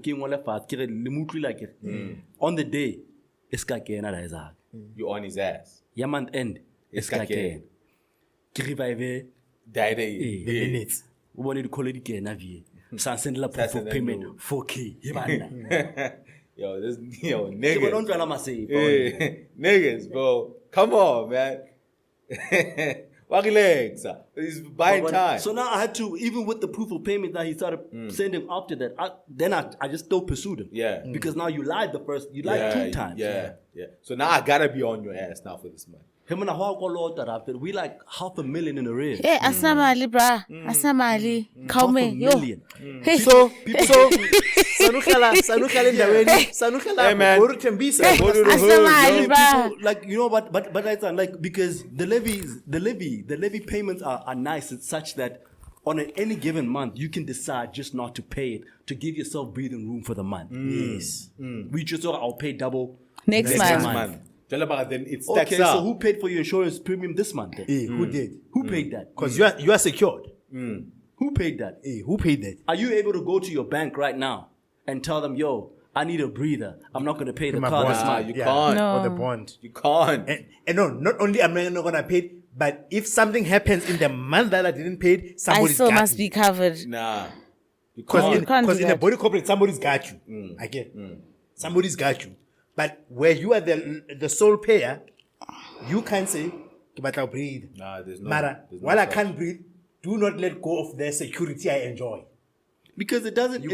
On the day, it's You on his ass. month end, it's Kake. revive. Die The minutes. We wanted to call it again. Send a proof of payment 4K. niggas. Niggas, bro. Come on, man. Legs. He's buying time. So now I had to, even with the proof of payment that he started sending after that, I just still pursued him. Yeah. Because now you lied lied 2 times. Yeah. So now I gotta be on your ass now for this month. Him and we like $500,000 in arrears. Hey, asamali, brah. Asamali. Kaume, yo. $500,000. So sanukhala endaweni, sanukhala Hey, man. go to Tembisa. Go to the hood, Asamali, yo. brah. People, like, you know what, but it's like, because the levy payments are nice. It's such that on any given month, you can decide just not to pay it to give yourself breathing room for the month. Yes. We just thought I'll pay double Next Next month. month. Then it stacks Okay, up. so who paid for your insurance premium this month then? Who did? Who paid that? Because you are secured. Who paid that? Who paid that? Are you able to go to your bank right now and tell them, yo, I need a breather. I'm not going to pay the My car bond. this month. You can't. No. Or the bond. You can't. And no, not only am I not gonna pay it, but if something happens in the month that I didn't pay it, I somebody's still got must me. be covered. Nah. You Because can't. in, can't do in a that. body corporate, somebody's got you. Again, somebody's got you. But where you are the sole payer, you can't say, but I'll breathe. Nah, there's no. Mara, there's no while I such. can't breathe, do not let go of the security I enjoy. Because it doesn't No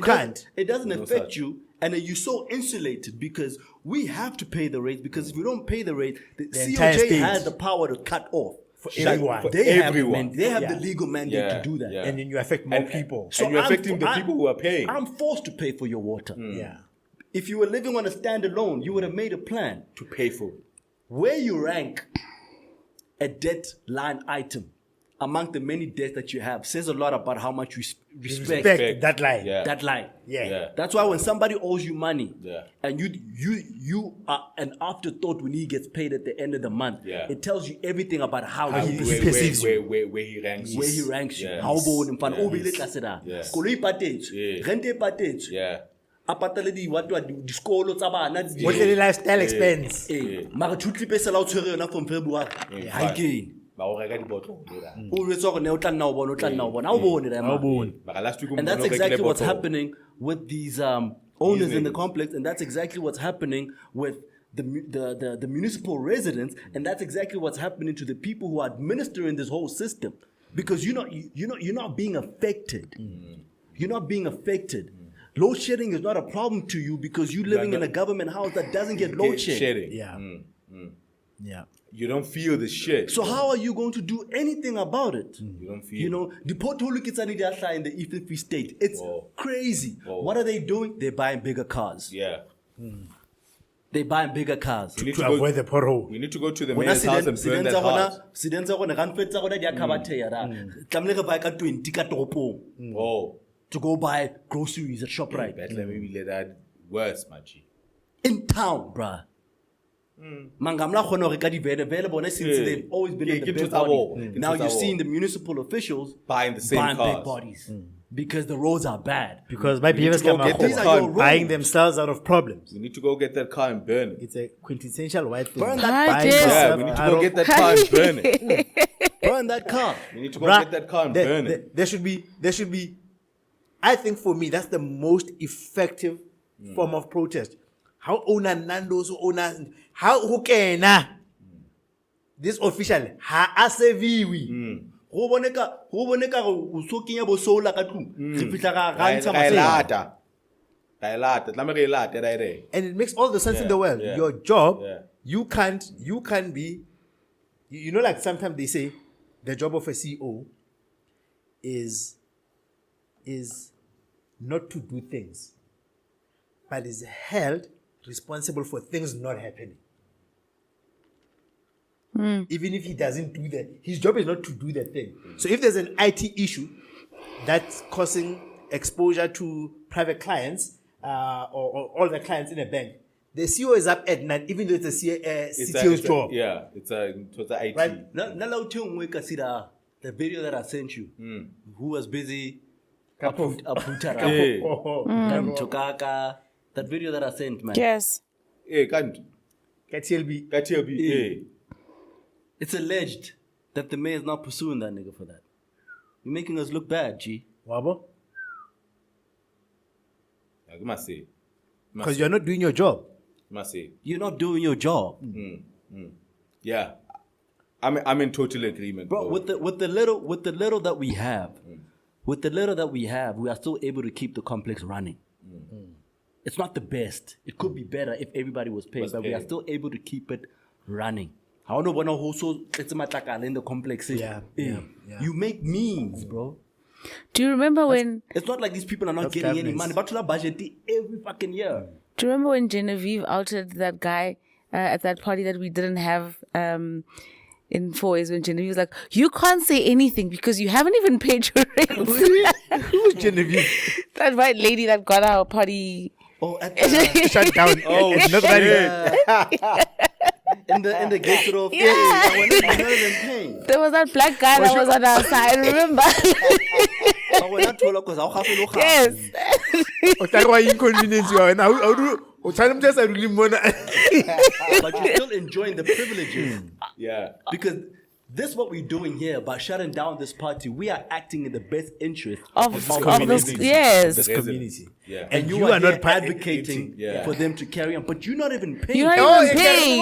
affect such. you, and then you're so insulated because we have to pay the rate, because if we don't pay the rate, the entire COJ state. has the power to cut off. For everyone. for They have everyone. they have Yeah. the legal mandate to do that. Yeah. And then you affect more people. And you're I'm affecting the I- people who are paying. I'm forced to pay for your water. Yeah. If you were living on a standalone, you would have made a plan. to pay for it. Where you rank a debt line item among the many debts that you have says a lot about how much you respect Respect that line. Yeah. that line. Yeah. That's why when somebody owes you money, Yeah. and you are an afterthought when he gets paid at the end of the month, Yeah. it tells you everything about how How he he perceives perceives you. Where he ranks you. where he ranks you. Yeah. How bon mfana Yeah. o bile tlase da. Yes. Koloi e patetswe, Yeah. rent e patetswe, Yeah. a patale diskolo tsa bana What the lifestyle expense? mara two clip e sala o tshwere yona from February ha again Ba o reka dibotlolo, da. o retsa gore ne o tla nna o bona o tla nna o bona ha o bone da ma. Mara last week And that's umbono o rekile exactly what's bottle. happening with these owners in the niggas. complex, and that's exactly what's happening with the municipal residents, and that's exactly what's happening to the people who are administering this whole system, because you're not being affected. You're not being affected. Load shedding is not a problem to you because you're living in a government house that doesn't get load shedding. Yeah. Yeah. You don't feel the shit. So how are you going to do anything about it? You don't feel. You know, the pothole kids in the Eastern Free State, it's Whoa. crazy. Whoa. What are they doing? They're buying bigger cars. Yeah. They're buying bigger cars. We need To to go. avoid the pothole. We need to go to the When mayor's house and burn that house. Oh. to go buy groceries at ShopRite Better maybe let that worse, my G. in town, bruh. Mangamla khona hore ka divele bona since Yeah. they've always been Yeah, in the get big to that wall. bodies. Get Now to you're that seeing wall. the municipal officials Buying the same buying cars. big bodies because the roads are bad. Because my need to behaviors go come get this out car and buying roll. themselves out of problems. We need to go get that car and burn it. It's a quintessential white thing. Burn that Buying car. yourself Yeah, we need to out go of- get that car and burn it. Burn that car. We need to go Bruh, get that car and burn it. There should be. I think for me that's the most effective form of protest. How owner Nando's owner how who can this official ha aseviwi go boneka o so kenya bo sola ka tlung re fitla ga ntsha masela. And it makes all the sense in the world. Your job, you can't be, you know, like sometimes they say the job of a CEO is not to do things, but is held responsible for things not happening. Even if he doesn't do that, his job is not to do that thing. So if there's an IT issue that's causing exposure to private clients or all the clients in a bank, the CEO is up at night, even though it's a CTO's job. Yeah, it's a IT. Right? The video that I sent you, who was busy, that video that I sent, man. Yes. Hey, can't. KTLB. It's alleged that the mayor is not pursuing that nigga for that. You're making us look bad, G. Wabo? I must say. Because you're not doing your job. Must say. You're not doing your job. Yeah. I'm in total agreement. Bro, with the little that we have, we are still able to keep the complex running. It's not the best. It could be better if everybody was paid, but we are still able to keep it running. I don't know what also it's in the complex. Yeah. You make memes, bro. Do you remember when? It's not like these people are not getting any money. But to budget every fucking year. Do you remember when Genevieve outed that guy at that party that we didn't have in 4 Ways, when Genevieve was like, "You can't say anything because you haven't even paid your rent." Who's Genevieve? That white lady that got our party. Oh, at the, Shut down. Oh, not ready. in the gate of Yeah. we're not even paying. There was that black guy that was on our side, remember? Yes. Inconvenience you are now. But you're still enjoying the privileges. yeah. Because this is what we're doing here by shutting down this party. We are acting in the best interest Of this this, community. yes. This community. Yeah. And you are not advocating for them to carry on, but you're not even paying. You're not even paying.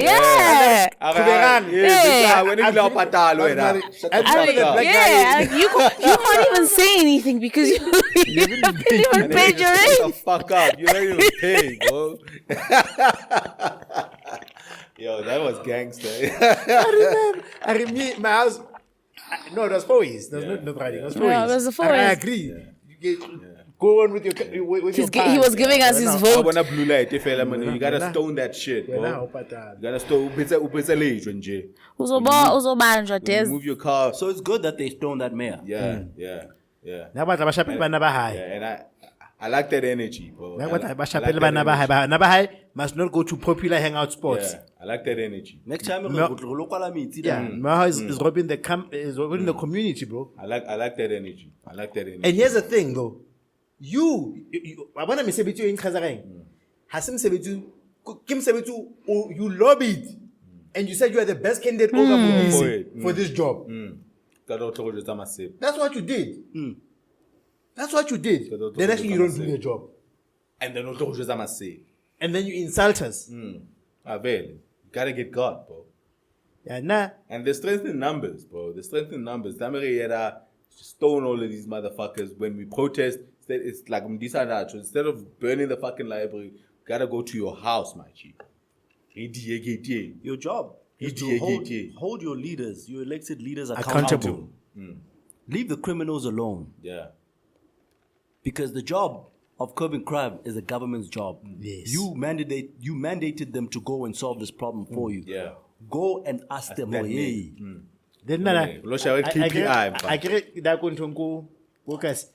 Yeah. When you go patalo, You can't even say anything because you haven't even paid your Shut the rent. fuck up. You're not even paying, bro. Yo, that was gangster. I remember my house. No, it was 4 Ways. There was not writing. It was 4 Ways. No, it was the 4 I Ways. agree. Go on with your He was giving us his I vote. want a blue light. You gotta stone that shit, bro. You gotta stone. Uzobanjwa, Des. Move your car. So it's good that they stoned that mayor. Yeah. And I like that energy, bro. Must not go to popular hangout spots. Yeah, I like that energy. Next time, Yeah, Maha is robbing the community, bro. I like that energy. And here's the thing, though. You want to say between in Kazareng, Hasim Sebetu, Kim Sebetu, you lobbied, and you said you are the best candidate over for this job. That's what you did. That's what you did. Then actually you don't do your job. And then I must say. And then you insult us. Gotta get God, bro. Yeah, nah. And the strength in numbers, bro. The strength in numbers. Damere stone all of these motherfuckers when we protest. It's like instead of burning the fucking library, gotta go to your house, my G. Your job is to hold your leaders, your elected leaders accountable. Leave the criminals alone. Yeah. Because the job of curbing crime is the government's job. Yes. You mandated them to go and solve this problem for you. Yeah. Go and ask them. Then I get that going because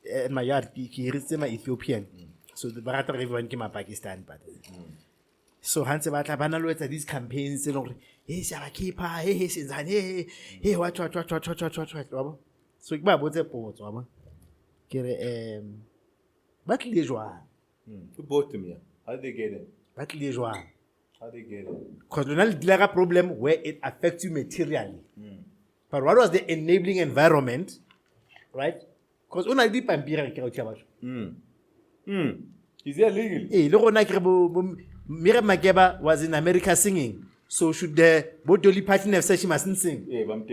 in my yard, he reached my Ethiopian. So the Barata everyone came up Pakistan, but so Hans about these campaigns, you know, hey, Shavakipa, hey, Sinzan, hey, what, so you buy a port, but Lejoa. Who bought them here? How did they get in? But Lejoa. How did they get in? Because there's a problem where it affects you materially. But what was the enabling environment, right? Because when I did Pampira, Is that legal? Miriam Makeba was in America singing. So should the Bodoli party have said she mustn't sing? Yeah, but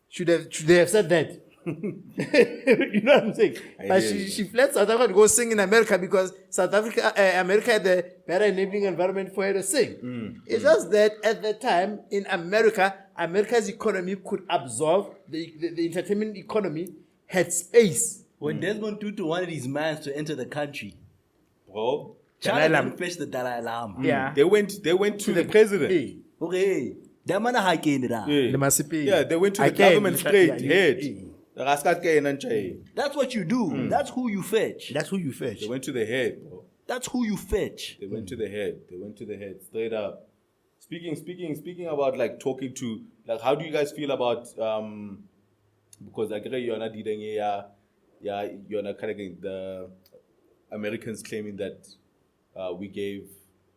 Should they have said that? You know what I'm saying? But she fled South Africa to go sing in America because America had the better enabling environment for her to sing. It's just that at the time in America's economy could absorb the entertainment economy had space. When Desmond Tutu wanted his mans to enter the country, bro, China didn't fetch the Dalai Lama. Yeah. they went to the president. Hey. Okay, that man a The must pay. Yeah, they went to the Again, government straight yeah, head. yeah. That's what you do. That's who you fetch. That's who you fetch. They went to the head, bro. That's who you fetch. They went to the head. They went to the head straight up. Speaking about like talking to like, how do you guys feel about because like you're not you're not kind of the Americans claiming that we gave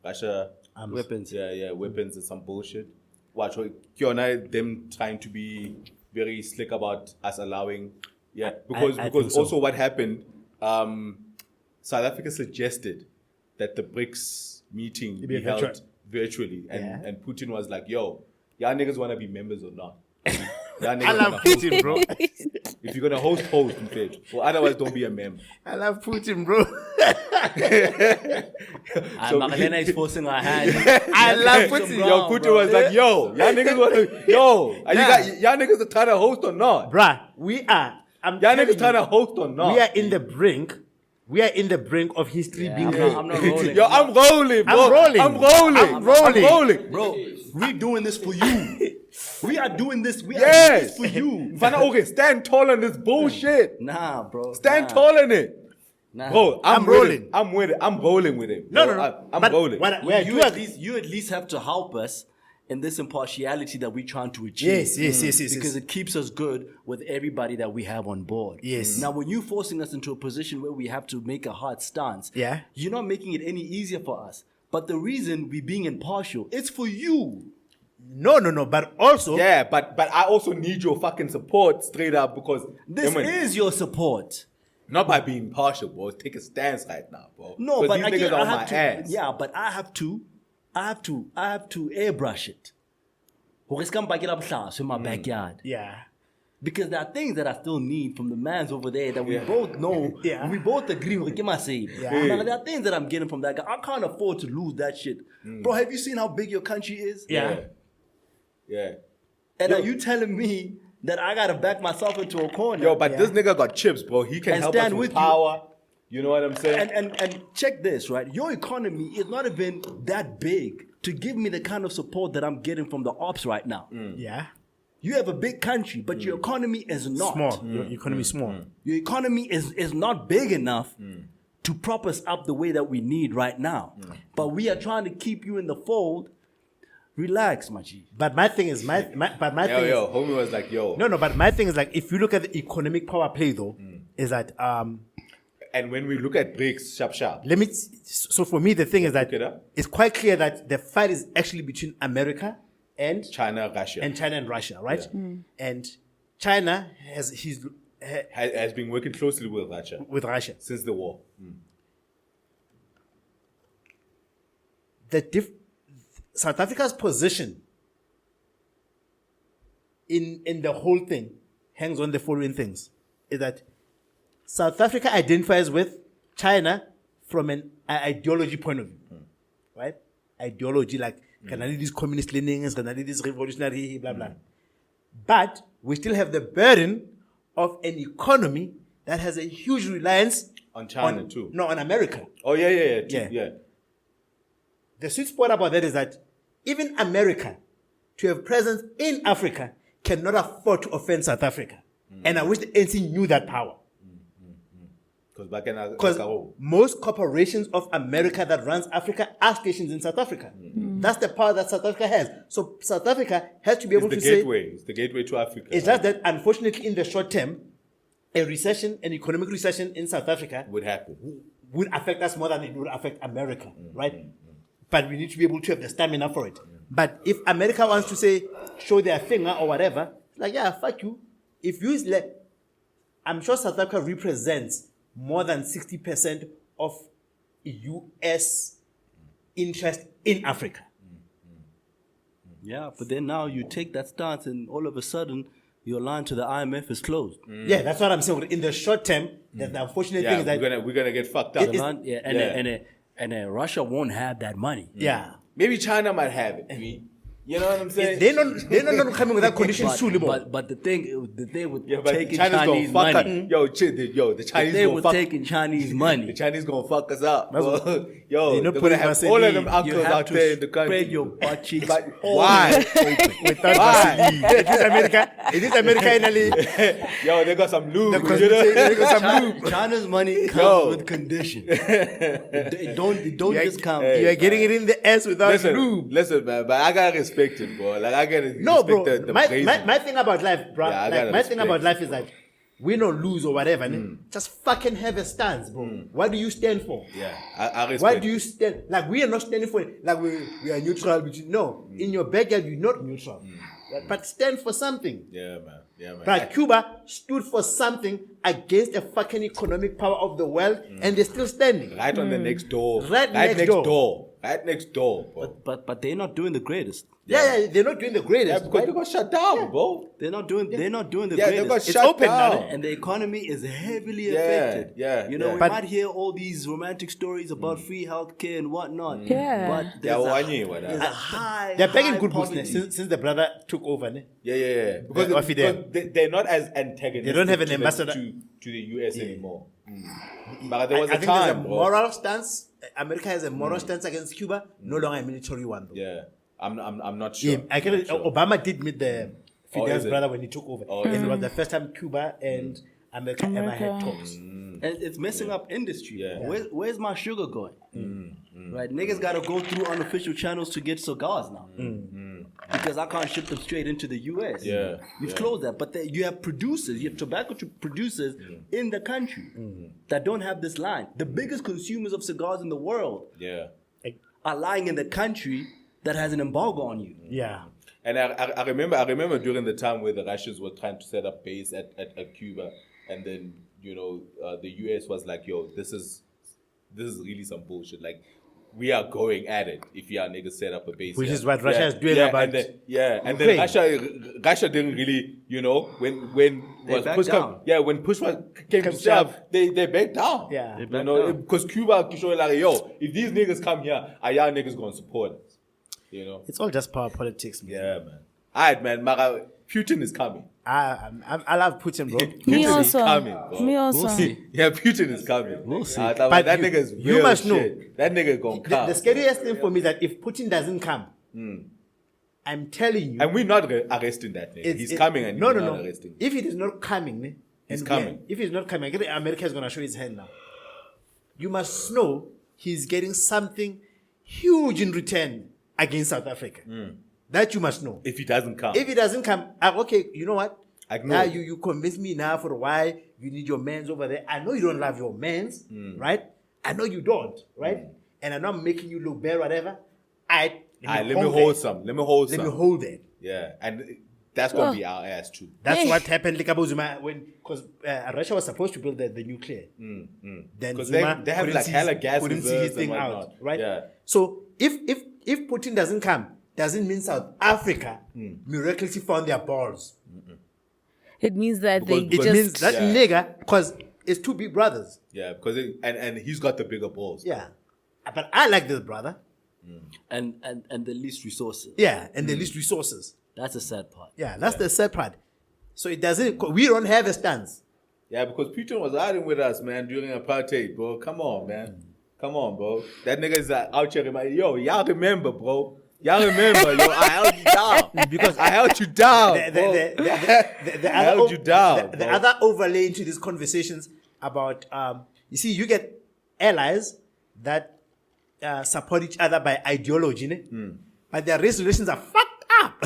Russia Weapons. Weapons and some bullshit. Watch them trying to be very slick about us allowing because I think so. also what happened, South Africa suggested that the BRICS meeting be held virtually and Putin was like, yo, y'all niggas want to be members or not? Y'all niggas I love wanna host Putin, bro. if you're gonna host in fact, or otherwise don't be a member. I love Putin, bro. Magalena is forcing our hand. I love Putin. Yo, Putin was like, yo, y'all niggas want to, y'all niggas are trying to host or not? Bruh, we are. Y'all niggas trying to host or not? We are in the brink. We are in the brink of history being made. I'm not rolling. Yo, I'm rolling, bro. I'm rolling. Bro, we doing this for you. We are doing this. We are doing Yes. this for you. Okay, stand tall on this bullshit. Nah, bro. Stand tall on it. Nah. Bro, I'm with rolling. it. I'm with it. I'm rolling with him. No. I'm But rolling. You at least have to help us in this impartiality that we're trying to achieve. Yes. Because it keeps us good with everybody that we have on board. Yes. Now, when you're forcing us into a position where we have to make a hard stance, you're not making it any easier for us. But the reason we're being impartial, it's for you. No. But also, Yeah, but I also need your fucking support straight up because This is your support. not by being partial, bro. Take a stance right now, bro. No, but these again, niggas are I on have my to. ass. Yeah, but I have to airbrush it. In my backyard. yeah. Because there are things that I still need from the mans over there that we both know. Yeah. We both agree with. There are things that I'm getting from that guy. I can't afford to lose that shit. Bro, have you seen how big your country is? Yeah. And are you telling me that I gotta back myself into a corner? Yo, but this nigga got chips, bro. He can And help stand us with with you. power. You know what I'm saying? And check this, right? Your economy is not even that big to give me the kind of support that I'm getting from the ops right now. Yeah. You have a big country, but your economy is not. Small. Your economy is small. Your economy is not big enough to prop us up the way that we need right now. But we are trying to keep you in the fold. Relax, my G. But my thing is, my thing is, homie was like, yo. no. But my thing is like, if you look at the economic power play, though, is that And when we look at BRICS, sharp. So for me, the thing is that Look it up. it's quite clear that the fight is actually between America and China, Russia. right? And China has been working closely with Russia. Since the war. South Africa's position in the whole thing hangs on the following things: is that South Africa identifies with China from an ideology point of view, right? Ideology, like can I lead these communist leanings, can I lead this revolutionary, blah blah. But we still have the burden of an economy that has a huge reliance On China too. No, on America. Oh yeah. The sweet spot about that is that even America, to have presence in Africa, cannot afford to offend South Africa. And I wish the ANC knew that power. Because most corporations of America that runs Africa are stationed in South Africa. That's the power that South Africa has. So South Africa has to be able to say... It's the gateway to Africa. It's just that, unfortunately, in the short term, an economic recession in South Africa would affect us more than it would affect America, right? But we need to be able to have the stamina for it. But if America wants to say, show their finger or whatever, like, yeah, fuck you. If you I'm sure South Africa represents more than 60% of U.S. interest in Africa. Yeah, but then now you take that stance and all of a sudden your line to the IMF is closed. Yeah, that's what I'm saying. In the short term, the unfortunate thing is that we're gonna get fucked up. And Russia won't have that money. yeah. Maybe China might have it. You know what I'm saying? They're not coming with that condition truly, But the thing with but taking China's Chinese gonna fuck money, us. The Chinese they gonna were fuck. taking Chinese money. The Chinese gonna fuck us up. Well, Yo, they're not they're gonna putting have us all in of them the- You uncles have out there in the to country. spread your butt cheeks. But all why? Without Why? It is America in Ali. Yo, they got some lube. They got some lube. China's money comes Yo. with conditions. It don't just come. You are getting it in the ass without lube. Listen, man, but I gotta respect it, bro. Like I gotta No, respect bro. the My brazen. thing about life, bro. Yeah, I like, gotta my thing respect about it. life is that we don't lose or whatever. ne? Just fucking have a stance, bro. What do you stand for? Yeah, I respect. Why do you stand? Like we are not standing for it. Like we are neutral. No, in your backyard you're not neutral. But stand for something. Yeah, man. Yeah, man. But Cuba stood for something against the fucking economic power of the world, and they're still standing. Right on the next door. Right next door. Right next door, bro. But they're not doing the greatest. Yeah, they're not doing the Yeah, greatest. because right? they got shut down, bro. They're not doing the Yeah, they got greatest. It's shut open now, down. And the economy is heavily Yeah, affected. yeah, You know, yeah. we But- might hear all these romantic stories about free healthcare and whatnot. Yeah. But Yeah, there's there's a high. They're back in high good poverty. business since the brother took over. Ne? Yeah. Because, Yeah, off it there. they're not as antagonistic. They don't have an to ambassador. to the US anymore. But there was I a think there's a time, bro. moral stance. America has a moral stance against Cuba, no longer a military one. Though. Yeah, I'm not sure. Yeah, I can, I'm not sure. Obama did meet the Oh, Fidel's is it? brother when he took over, Oh, and is it it? was the first time Cuba and America ever had talks. And it's messing up industry. Yeah. Where's my sugar going? Right, niggas gotta go through unofficial channels to get cigars now. Because I can't ship them straight into the US. Yeah, You've yeah. closed that. But you have producers, you have tobacco producers in the country that don't have this line. The biggest consumers of cigars in the world Yeah. are lying in the country that has an embargo on you. Yeah, And I remember during the time where the Russians were trying to set up base at Cuba, and then the US was like, yo, this is really some bullshit. Like, we are going at it if y'all niggas set up a base. Which here. is what Russia is doing yeah, about and then Ukraine. Russia didn't really, when They was backed push down. when push came to shove, they backed down. Yeah. They backed down. because Cuba showing like, yo, if these niggas come here, are y'all niggas gonna support us? You know? it's all just power politics, man. Yeah, man. Alright, man. Mara, Putin is coming. I love Putin, bro. Me Putin is also. coming, bro. Me also. Yeah, Putin is coming. We'll see. But But that you- nigga is you real must know. shit. That nigga gonna come. The scariest thing for me is that if Putin doesn't come, I'm telling you, And we're not arresting that nigga. He's coming and no, we're not no. arresting. If it is not coming, ne, He's and coming. If he's not coming, I think America is gonna show his hand now. You must know he's getting something huge in return against South Africa. That you must know. If he doesn't come. If he doesn't come, okay, you know what? Ignore Now it. you convince me now for why you need your mans over there. I know you don't love your mans, right? I know you don't, right? And I'm not making you look bad, whatever. Let me hold some. Let me hold Let some. me hold that. Yeah. And that's gonna be our ass too. That's Hey. what happened, like Zuma, because Russia was supposed to build the nuclear. Then Because Zuma they have couldn't like see hella gas couldn't see his reserves and thing out, whatnot. right? Yeah. So if Putin doesn't come, doesn't mean South Africa miraculously found their balls. It means that Because- they because- It just. means that Yeah. nigga, because it's two big brothers. Yeah, because and he's got the bigger balls. Yeah. But I like this brother. And the least resources. Yeah, and the least resources. That's the sad part. Yeah, that's the sad part. So it doesn't. We don't have a stance. Yeah, because Putin was riding with us, man, during apartheid, bro. Come on, man. Come on, bro. That nigga is out here. Yo, y'all remember, bro. Y'all remember, yo, I held you down. Because I held you down, The bro. I other held you down, the bro. other overlay into these conversations about you see, you get allies that support each other by ideology, ne? But their race relations are fucked up.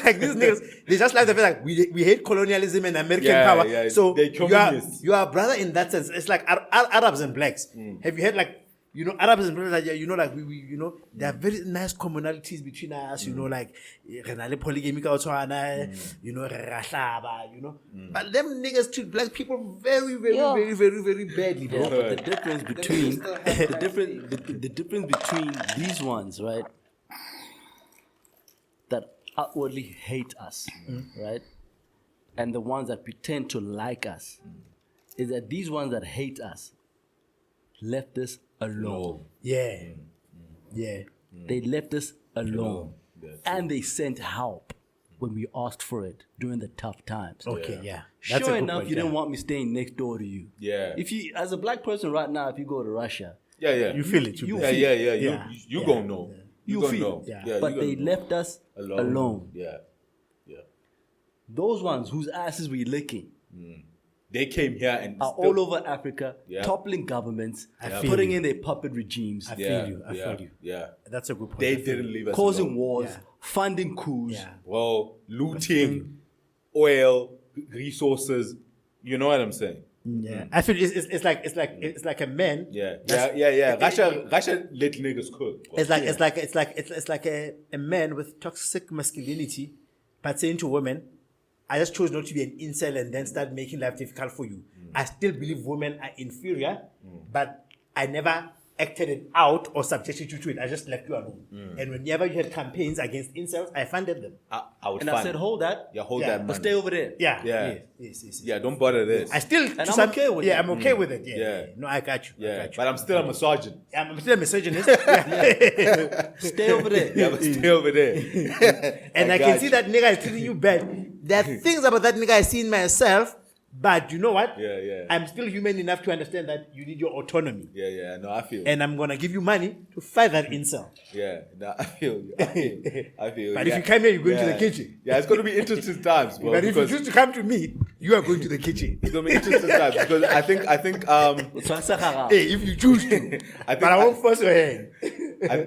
Like these niggas, they just like the fact like we hate colonialism and American Yeah, power. yeah, So they're communists. you are brother in that sense. It's like Arabs and blacks. Have you heard like Arabs and blacks? Like, like we there are very nice commonalities between us. Like renale polygamy ka otshwana, rahlaba, But them niggas treat black people very, very, Yo. very, very, very badly, bro. Yeah, but the difference between the difference between these ones, right? that outwardly hate us, right? And the ones that pretend to like us, is that these ones that hate us left us alone. Yeah. Yeah. They left us alone. And they sent help when we asked for it during the tough times. Okay, yeah. Sure a good enough, point, you yeah. didn't want me staying next door to you. Yeah. If you, as a black person right now, if you go to Russia, You feel it. you Yeah, feel yeah, it. yeah. You gonna know. You gonna feel know. it. Yeah. But you they gonna know. left us alone. Yeah. Yeah. Those ones whose asses we licking They came here and are still- all over Africa, Yeah. toppling governments, feel putting you. in their puppet regimes, I Yeah, feel you. I yeah, feel you. Yeah. That's a good point. They I feel didn't you. leave us causing alone. wars, Yeah. funding coups. Yeah. Well, looting, oil, resources. You know what I'm saying? Yeah. I feel it's like a man. Yeah. That's- Yeah. Russia let niggas cook. It's like a man with toxic masculinity, but saying to women, I just chose not to be an incel and then start making life difficult for you. I still believe women are inferior, but I never acted it out or subjected you to it. I just left you alone. And whenever you had campaigns against incels, I funded them. I would And fund I said, hold that. Yeah, hold Yeah, that But money. stay over there. Yeah. Yeah. Yes. Yeah, don't bother this. I still, And I'm okay with yeah, it. I'm okay with it. Yeah. Yeah. No, I got you. I Yeah, got you. but I'm still a misogynist. I'm still a misogynist. Yeah. Stay over there. Yeah, but stay over there. And I got can see you. that nigga is treating you bad. There are things about that nigga I see in myself, but you know what? Yeah. I'm still human enough to understand that you need your autonomy. Yeah. No, I feel. And I'm gonna give you money to fight that incel. Yeah, no, I feel you. I feel. But yeah. if you come here, you go into the Yeah. kitchen. Yeah, it's going to be interesting times, bro. But if you because choose to come to me, you are going to the kitchen. it's going to be interesting times because I think Hey, if you choose to. I think But I won't force your hand.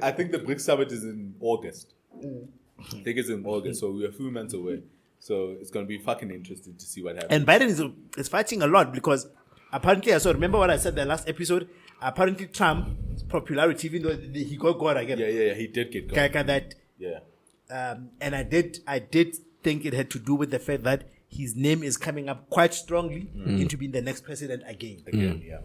I think the BRICS summit is in August. I think it's in August, so we're a few months away. So it's going to be fucking interesting to see what happens. And Biden is fighting a lot because apparently, I saw, remember what I said in the last episode? Apparently, Trump's popularity, even though he got God again, yeah, he did get going. that, Yeah, and I did think it had to do with the fact that his name is coming up quite strongly into being the next president again. yeah.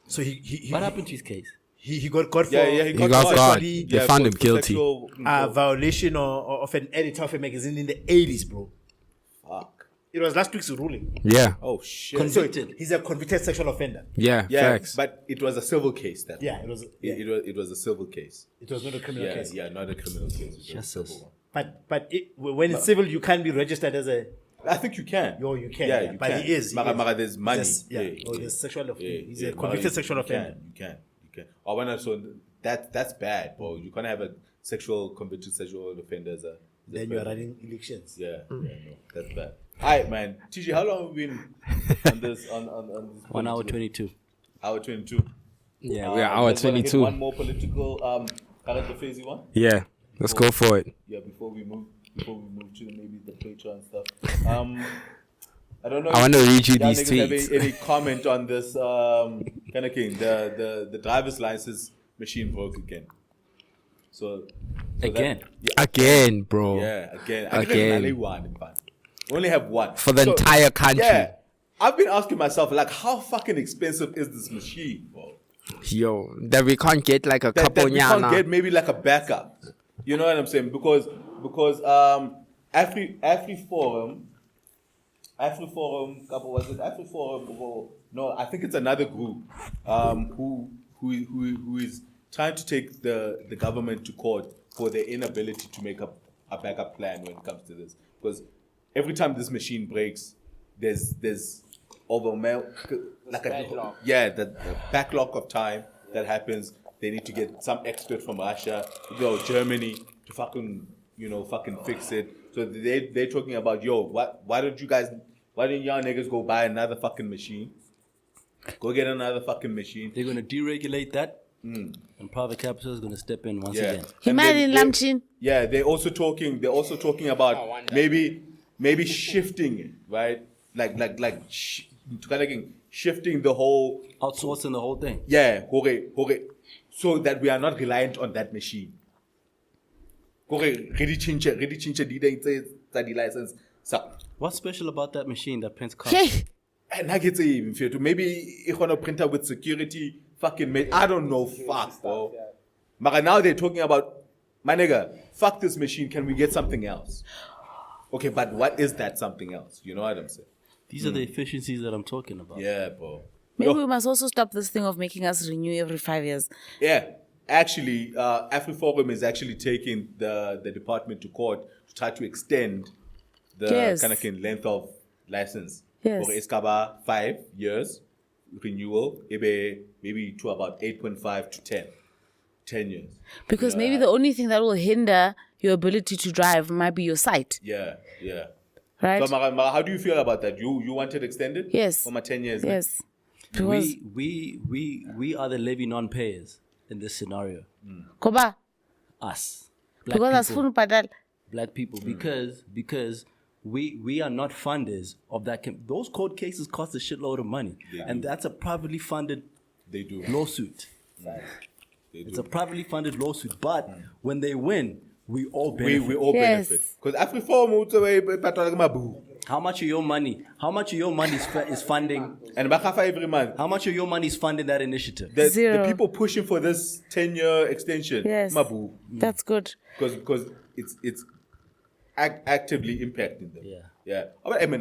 So he What happened to his case? he got caught for He got caught. God. sexually, They found him for guilty. sexual- violation of an editor of a magazine in the 80s, bro. Fuck. It was last week's ruling. Yeah. Oh shit. Convicted. He's a convicted sexual offender. Yeah. Yeah, Facts. but it was a civil case. That Yeah, it was. Yeah, it was a civil case. it was not a criminal Yeah, case. yeah, not a criminal case. It was a Jesus. civil one. But when it's civil, you can't be registered as a. I think you can. You can. Yeah, Yeah, you but can. he is. Mara, there's money. There's sexual offender. Yeah, He's yeah, a convicted Mara, sexual offender. You can. I wanna so that's bad, bro. You can't have a convicted sexual offender as a Then you are running elections. Yeah, no, that's bad. Alright, man. TG, how long have we been on this on this 1 hour political- 22. Hour 22. Yeah, we're hour Let's wanna hit 22. One more political current affairs one. Yeah. Let's go for it. Yeah, before we move to maybe the Patreon stuff. I don't know. I want to read you y'all these niggas have tweets. any comment on this kind of thing? The driver's license machine broke again. So Again? Again, bro. yeah, again. Again. Only one, in fact. We only have one For the So, entire country. Yeah, I've been asking myself like, how fucking expensive is this machine, bro? Yo, that we can't get like a That couple we can't get nyana. maybe like a backup. You know what I'm saying? Because Afri Forum, couple was it Afri Forum? No, I think it's another group who is trying to take the government to court for their inability to make a backup plan when it comes to this. Because every time this machine breaks, there's like the backlog of time that happens. They need to get some expert from Russia, Germany to fucking fix it. So they're talking about, why don't y'all niggas go buy another fucking machine? Go get another fucking machine. They're going to deregulate that, and private capital is going to step in once again. He And might then in Lamchin. Yeah, they're also talking about maybe shifting it, right? Shifting the whole, Outsourcing the whole thing. yeah, so that we are not reliant on that machine. Really change the license. So, What's special about that machine that prints cards? Hey, and I get to even feel to maybe if want to printer with security, fucking I don't know, fuck, bro. But now they're talking about my nigga, fuck this machine. Can we get something else? Okay, but what is that something else? You know what I'm saying? These are the efficiencies that I'm talking about. Yeah, bro. Maybe we must also stop this thing of making us renew every 5 years. Yeah, actually, AfriForum is actually taking the department to court to try to extend the Yes. kind of length of license. Yes. For Escaba, 5 years renewal, maybe to about 8.5 to 10 years. Because maybe the only thing that will hinder your ability to drive might be your sight, Yeah. right? So, Mara, how do you feel about that? You want it extended? Yes. For my 10 years? Yes. Because We are the levy non-payers in this scenario. Koba, Us, because people, asifuna ubhadala. black people, because we are not funders of that. Those court cases cost a shitload of money, and that's a privately funded They do. lawsuit. It's a privately funded lawsuit, but when they win, we all benefit. We all Yes. benefit. Because AfriForum, How much of your money? How much of your money is funding? and Bakafa every month. How much of your money is funding that initiative? The Zero. people pushing for this 10-year extension, Yes. Mabu, That's good. because it's actively impacting them. Yeah. I mean,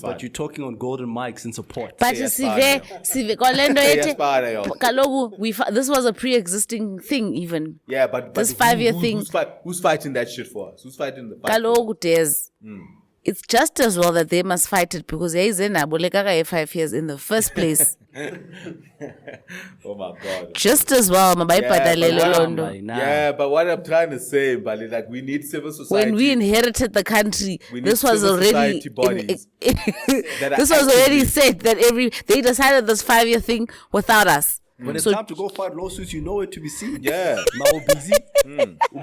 But you're talking on golden mics in support. But Yes, sive kolendo Yes, ete Father, yo. kaloku this was a pre-existing thing even. Yeah, but This 5-year thing. Who's fighting that shit for us? Who's fighting the fight? Kaloku Des. It's just as well that they must fight it because yayizena bolekaka 5 years in the first place. Oh my God. Just as well mabayibhatalele but loo now- nto. Yeah, but what I'm trying to say, Bali, like we need civil society. When we inherited the country, We need this was civil already society bodies that are this was already actively- said that they decided this 5-year thing without us. When it's So- time to go fight lawsuits, you know where to be seen. Yeah. Now busy.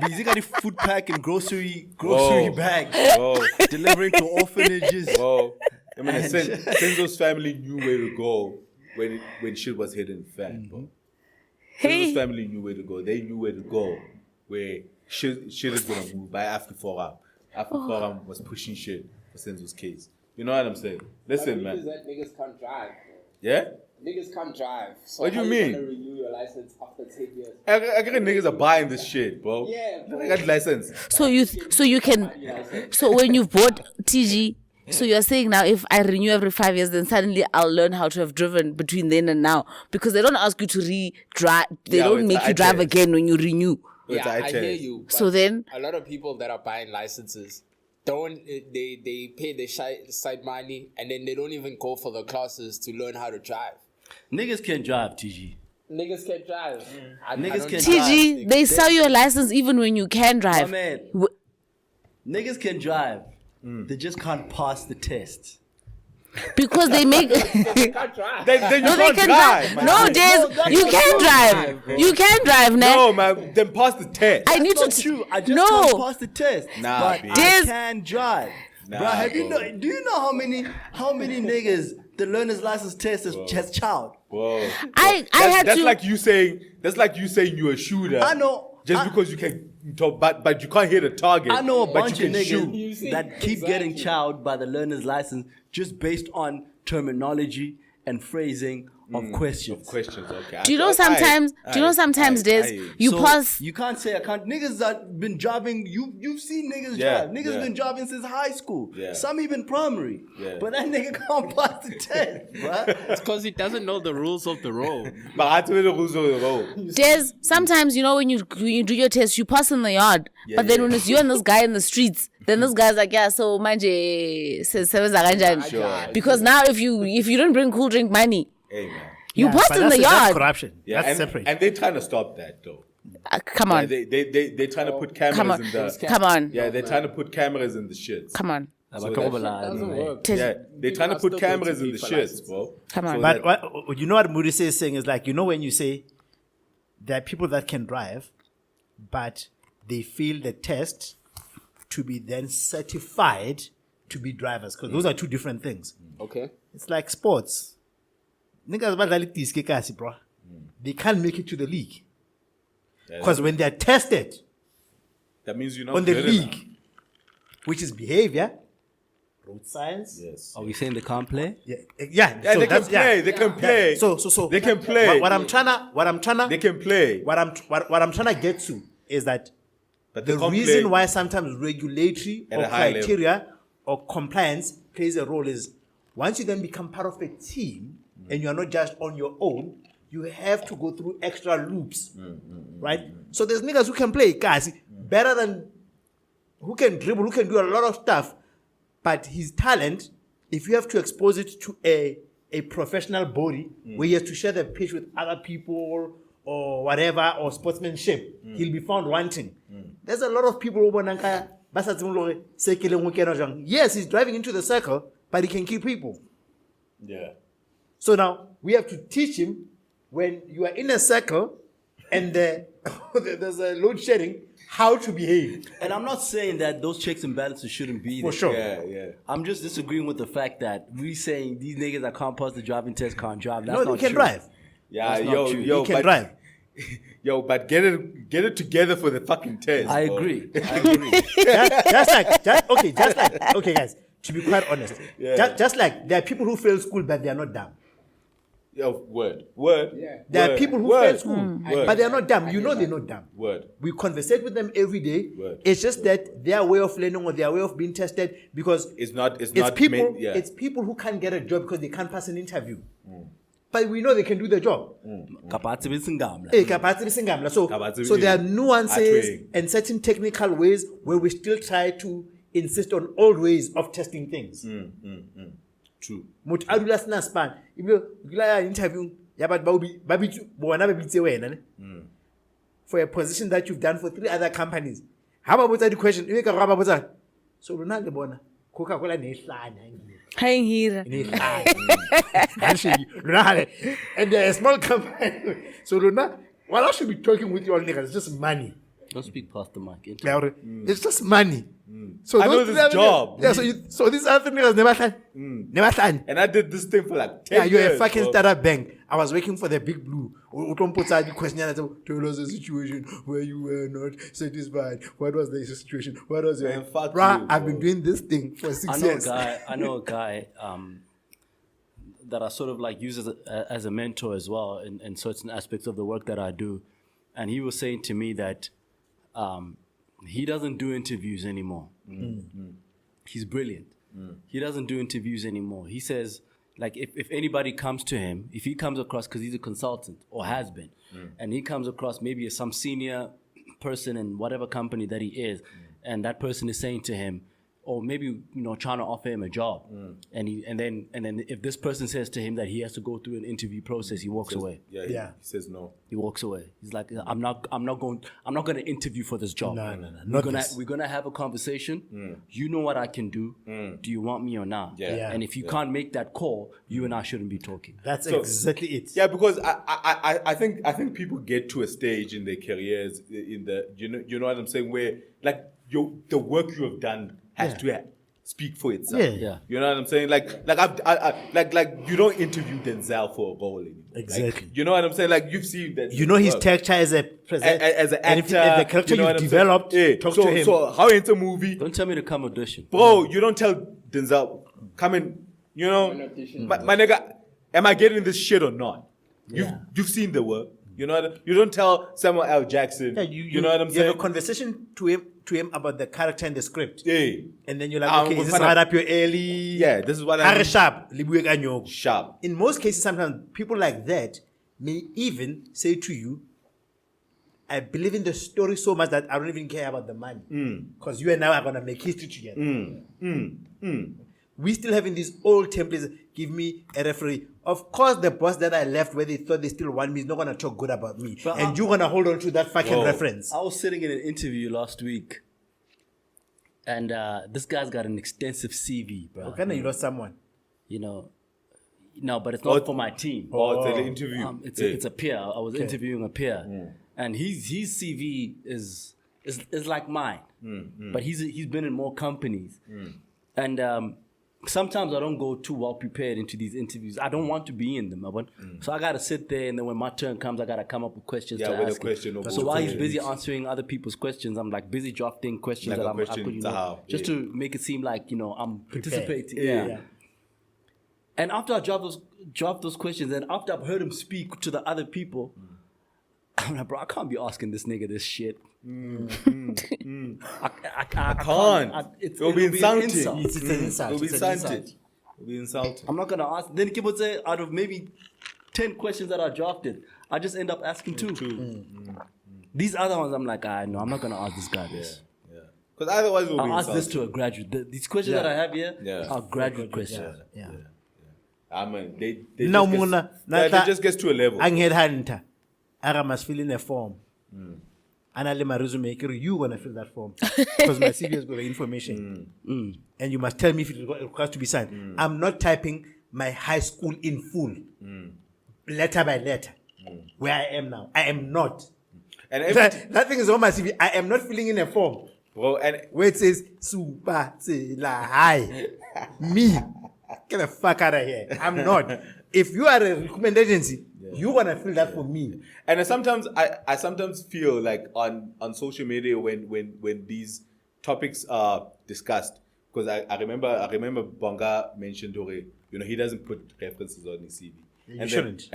Busy got a food pack and grocery Whoa. bags Whoa. delivering to orphanages. Well, I mean, Senzo's family knew where to go when shit was hitting fan, bro. Senzo's Hey, family knew where to go. They knew where to go where shit is gonna move by AfriForum. AfriForum was pushing shit for Senzo's case. You know what I'm saying? Listen, man. That niggas can't drive. Yeah? Niggas can't drive. So What do you how mean? gonna renew your license after 10 years? I got niggas are buying this shit, bro. Yeah, bro. I got license. so you can when you've bought TG, so you're saying now if I renew every 5 years, then suddenly I'll learn how to have driven between then and now because they don't ask you to re-drive. They Yeah, don't it's make a you drive iTest. again when you renew. It's Yeah, I iTest. hear you. So but then- a lot of people that are buying licenses they pay their side money and then they don't even go for the classes to learn how to drive. Niggas can drive, TG. Niggas can't drive. I Niggas don't can drive. TG, they sell you a license even when you can My drive. man, W- niggas can drive. They just can't pass the test. Because they make Can't drive. Then you no, they can't can drive. drive. man. No, Des, you can drive. You can drive, ne? No, man. Then pass the test. I need That's to. not true. I just can't No, pass the test. Nah, but B. I Des- can drive. Nah, Bro, have you bro. do you know how many niggas the learner's license test has child? Whoa. I had That's to. like you saying you're a shooter. I know. Just because you can talk, but you can't hit a target. I know a but bunch you of can shoot. niggas that keep getting chowed by the learner's license just based on terminology and phrasing of questions. Questions, okay. Do you know sometimes? Des, you So, pass. You can't say I can't. Niggas that been driving. You've seen niggas Yeah, drive. Niggas yeah. been driving since high school. Yeah. Some even primary. Yeah. But that nigga can't pass the test, bruh. It's because he doesn't know the rules of the road. But I tell you the rules of the road. Des, sometimes you know when you do your test, you pass in the yard. Yeah, But then yeah. when it's you and this guy in the streets, then this guy's like, yeah, so manje sebenza kanjani? Sure. Because now if you don't bring cool drink money, Hey, man. you passed But in the that's yard. corruption. Yeah, That's and, separate. and they're trying to stop that, though. Come Yeah, on, they're trying to put cameras come on, in the. come on, Yeah, they're trying to put cameras in the shits. come on. So Doesn't work. Tes- Yeah, they're trying to must put still go cameras to in the pay for shits, license. bro. Come on. So But that- what, you know what Mudise is saying is like, you know when you say there are people that can drive, but they fail the test to be then certified to be drivers, because those are two different things. Okay. It's like sports. Niggas badlala idiske kasi, bro. They can't make it to the league. Because when they're tested that means you're not on the good league, enough. which is behavior, road science. Yes. Are we saying they can't play? Yeah, Yeah, so they can that's- play. They can play. So They can play. What I'm trying They can play. what I'm trying to get to is that But the reason why sometimes regulatory At or a high criteria or compliance plays a role is once you then become part of a team and you are not just on your own, you have to go through extra loops, right? So there's niggas who can play, guys, better than who can dribble, who can do a lot of stuff, but his talent, if you have to expose it to a professional body where he has to share the pitch with other people or whatever, or sportsmanship, he'll be found wanting. There's a lot of people who yes, he's driving into the circle, but he can kill people. Yeah. So now we have to teach him when you are in a circle and there's a load shedding, how to behave. And I'm not saying that those checks and balances shouldn't be there. For sure. Yeah. I'm just disagreeing with the fact that we saying these niggas that can't pass the driving test can't drive. That's No, not they can true. drive. Yeah, That's not true. yo, He can but, drive. Yo, but get it together for the fucking test. I bro. agree. Okay, guys, to be quite honest, just like there are people who fail school, but they are not dumb. Yo, word. Yeah. There are people who fail school, Word. but they are not dumb. You know they're not dumb. Word. We conversate with them every day. Word. It's just that their way of learning or their way of being tested, because It's not people. meant- yeah. It's people who can't get a job because they can't pass an interview. But we know they can do the job. Kapatsi bisingamla. Kapatsi bisingamla. So Kapatsi there are nuances atweng. and certain technical ways where we still try to insist on old ways of testing things. True. Motho a dula sena span. Ebile o kila ya interview ya batho ba bitse bona ba bitse wena ne. For a position that you've done for 3 other companies. How about the question? Ebe ka go ba botsa. So lona le bona Coca-Cola ne hlanya ngile. Hi here. And they're a small company. So Luna, what I should be talking with you all niggas, it's just money. Don't speak past the mic. It's just money. So I know those this other job. niggas- Yeah, so these other niggas never stand. And I did this thing for like 10 Yeah, you're years. a fucking bro. startup bank. I was working for the Big Blue. The question and I said, tell us the situation where you were not satisfied. What was the situation? What was your Man, fuck Bruh, you, I've bro. been doing this thing for 6 I know years. I know a guy that I sort of like use as a mentor as well in certain aspects of the work that I do. And he was saying to me that he doesn't do interviews anymore. He's brilliant. He doesn't do interviews anymore. He says, like, if anybody comes to him, if he comes across, because he's a consultant or has been, and he comes across maybe as some senior person in whatever company that he is, and that person is saying to him, or maybe trying to offer him a job, and then if this person says to him that he has to go through an interview process, he walks away. Yeah. Yeah. He says no. He walks away. He's like, I'm not going to interview for this job. No, We're gonna have a conversation. You know what I can do. Do you want me or not? Yeah. And if you can't make that call, you and I shouldn't be talking. That's exactly it. Yeah, because I think people get to a stage in their careers in the you know what I'm saying, where like the work you have done has to speak for itself. Yeah. You know what I'm saying? Like you don't interview Denzel for a role anymore. Exactly. Like, you know what I'm saying? Like you've seen that. You know his work. texture as a present, as an and actor. if the character you know you've what I'm developed, saying? talk so, to him. So how into a movie, Don't tell me to come audition. bro? You don't tell Denzel come in. You know, my nigga, am I getting this shit or not? You've seen the work. You know, you don't tell Samuel L. Jackson. Yeah, you know what I'm you saying? have a conversation to him about the character and the script. Yeah. And then you're like, I'm okay, is gonna this find right out- up your alley? Yeah, this is what I Hare mean. sharp, libuye ka nyoko. Sharp. In most cases, sometimes people like that may even say to you, I believe in the story so much that I don't even care about the money. Because you and I are going to make history together. We still having these old templates. Give me a referee. Of course, the boss that I left where they thought they still want me is not going to talk good about me. But and you're going to hold on to that fucking Whoa. reference. I was sitting in an interview last week, and this guy's got an extensive CV, bro. Kind of you lost someone. No, but it's not for my team. Oh, it's an interview. It's a peer. I was interviewing a peer, and his CV is like mine, but he's been in more companies, and sometimes I don't go too well prepared into these interviews. I don't want to be in them, so I gotta sit there, and then when my turn comes, I gotta come up with questions to with a ask him. question or So both while he's questions. busy answering other people's questions, I'm like busy drafting questions Like that a I question could, to how, just yeah. to make it seem like I'm participating. Yeah. And after I drop those questions, and after I've heard him speak to the other people, I'm like, bro, I can't be asking this nigga this shit. I can't. It'll be insulting. It's an insult. It'll be It's an insult. insulting. It'll be insulting. I'm not gonna ask. Then Kip would say, out of maybe 10 questions that I drafted, I just end up asking 2. These other ones, I'm like, no, I'm not gonna ask this guy this. Because otherwise we'll be I'll ask insulting. this to a graduate. These questions that I have here are graduate questions. Yeah. I mean, they No, just Muna, gets, they just gets to a level. I'm headhunter. I must fill in a form. And I'll let my resume. You gonna fill that form because my CV has got the information. And you must tell me if it requires to be signed. I'm not typing my high school in full, letter by letter, where I am now. I am not. And that thing is on my CV. I am not filling in a form. Bro, and Where it says super hi me. Get the fuck out of here. I'm not. If you are a recruitment agency, you wanna fill that for me. And I sometimes feel like on social media when these topics are discussed, because I remember Bonga mentioned he doesn't put references on his CV. You shouldn't.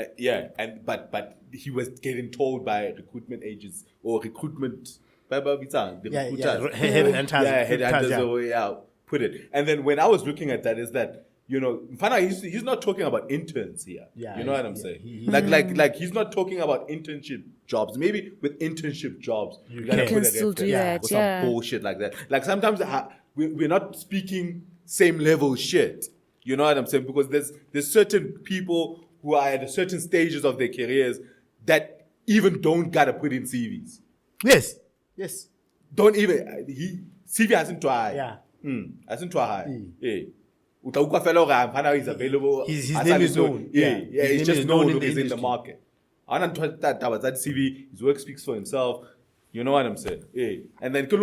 But he was getting told by recruitment agents or recruitment headhunters, put it. And then when I was looking at that, is that he's not talking about interns here. Yeah, you know what I'm saying? Like he's not talking about internship jobs. Maybe with internship jobs, you gotta can put a still do reference that, or some bullshit like that. Like sometimes we're not speaking same level shit. You know what I'm saying? Because there's certain people who are at certain stages of their careers that even don't gotta put in CVs. Yes. Don't even CV hasn't tried. Yeah. Hasn't tried. Yeah. Utauka fellow Rampana is available. His name is known. It's just known who is in the market. That CV, his work speaks for himself. You know what I'm saying? Yeah. And then template,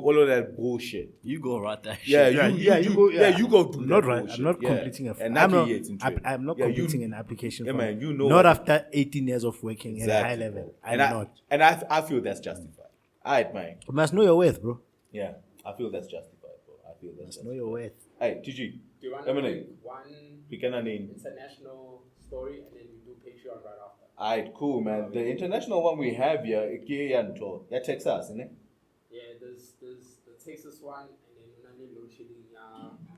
all of that bullshit. You go write that shit. You go do Not that right. bullshit. I'm not Yeah. completing a And I'm that not, creates interest. I'm not completing an application Yeah, form. man, you know not what- after 18 years of working at a high level. I'm not. And I feel that's justified. I admire. You must know your worth, bro. Yeah, I feel that's justified, bro. I feel that's Know justified. your worth. Hey, TG. Do you want Let to me make know. one We can name. international story and then we do Patreon right after? Alright, cool, man. The international one we have here, yeah, Texas, isn't it? Yeah, there's the Texas one and then another load shedding.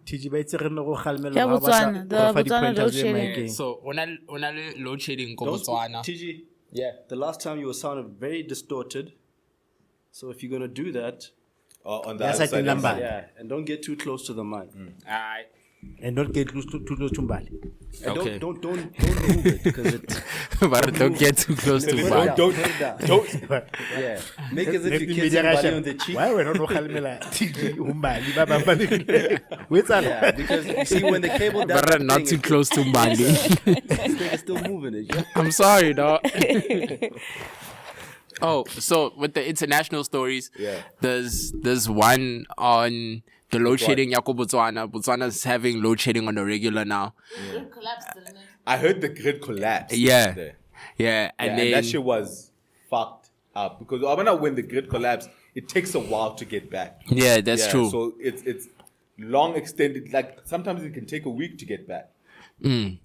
TG ba itse re ne go kgalmela Yeah, ba ba sa- Botswana. The ba fa Botswana di-pointers load le shedding. mic-eng. So onale load shedding ko Don't Botswana. TG, Yeah. the last time you were sounded very distorted. So if you're gonna do that, On the Yes, other I can side. number. yeah, and don't get too close to the mic. Alright. And don't get too close to Mbali. And Okay. don't move it because it. But don't get too close to Put it Mbali. down, put it down. Yeah, make as if you kiss somebody on the cheek. Why wena no kgalmela TG Mbali ba bang ba le- Ho etsahala? Yeah, because you see when the cable does But that not thing, too close to Mbali. this thing is still moving it. Yeah? I'm sorry, dog. Oh, so with the international stories, there's one on the load shedding. Yako Botswana. Botswana's having load shedding on the regular now. I heard the grid collapsed. Yeah. There. Yeah, and And then that shit was fucked up. Because I know when the grid collapsed, it takes a while to get back. yeah, that's true. So it's long extended. Like sometimes it can take a week to get back. You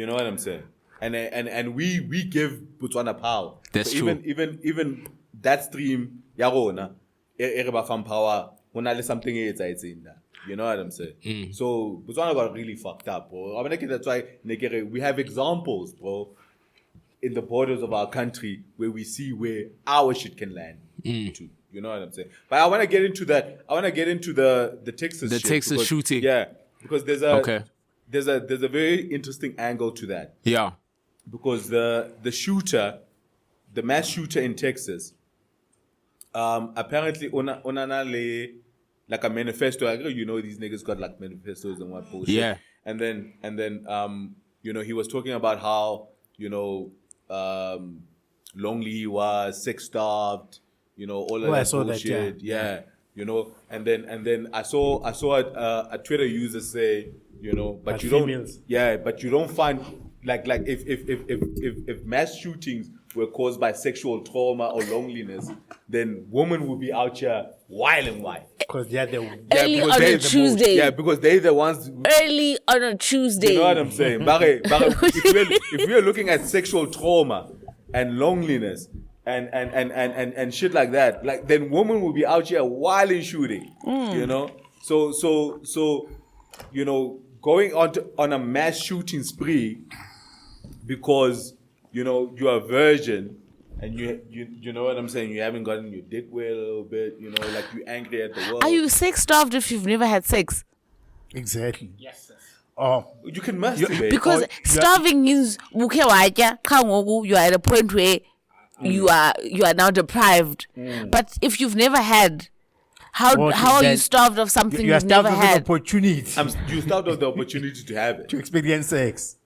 know what I'm saying? And we give Botswana power. That's so true. Even that stream, Yarona, Ereba Farm Power, when I something it's in that. You know what I'm saying? So Botswana got really fucked up, bro. I mean, that's why we have examples, bro, in the borders of our country where we see where our shit can land to. You know what I'm saying? But I want to get into that. I want to get into the Texas The shit Texas because- shooting. Yeah, because there's a very interesting angle to that. Yeah. Because the shooter, the mass shooter in Texas, apparently like a manifesto. These niggas got like manifestos and what bullshit. Yeah. And then he was talking about how lonely he was, sex starved, all of I that saw that, bullshit. Yeah. And then I saw a Twitter user say, but you females. don't, but you don't find like if mass shootings were caused by sexual trauma or loneliness, then women would be out here wild and wild. Because they are the Early because on they're a the most- Tuesday. Yeah, because they're the ones. Early on a Tuesday. You know what I'm saying? But if we're looking at sexual trauma, and loneliness and shit like that, like then women will be out here wilding shooting, you know. So you know, going on a mass shooting spree because you know you're a virgin and you know what I'm saying, you haven't gotten your dick wet a little bit, you know, like you're angry at the world. Are you sex starved if you've never had sex? Exactly. Yes. Oh, You can masturbate. Because starving means you are at a point where you are now deprived. But if you've never had, how are you starved of something you are you've never starved of an had? opportunity You starved of the opportunity to have it. to experience sex.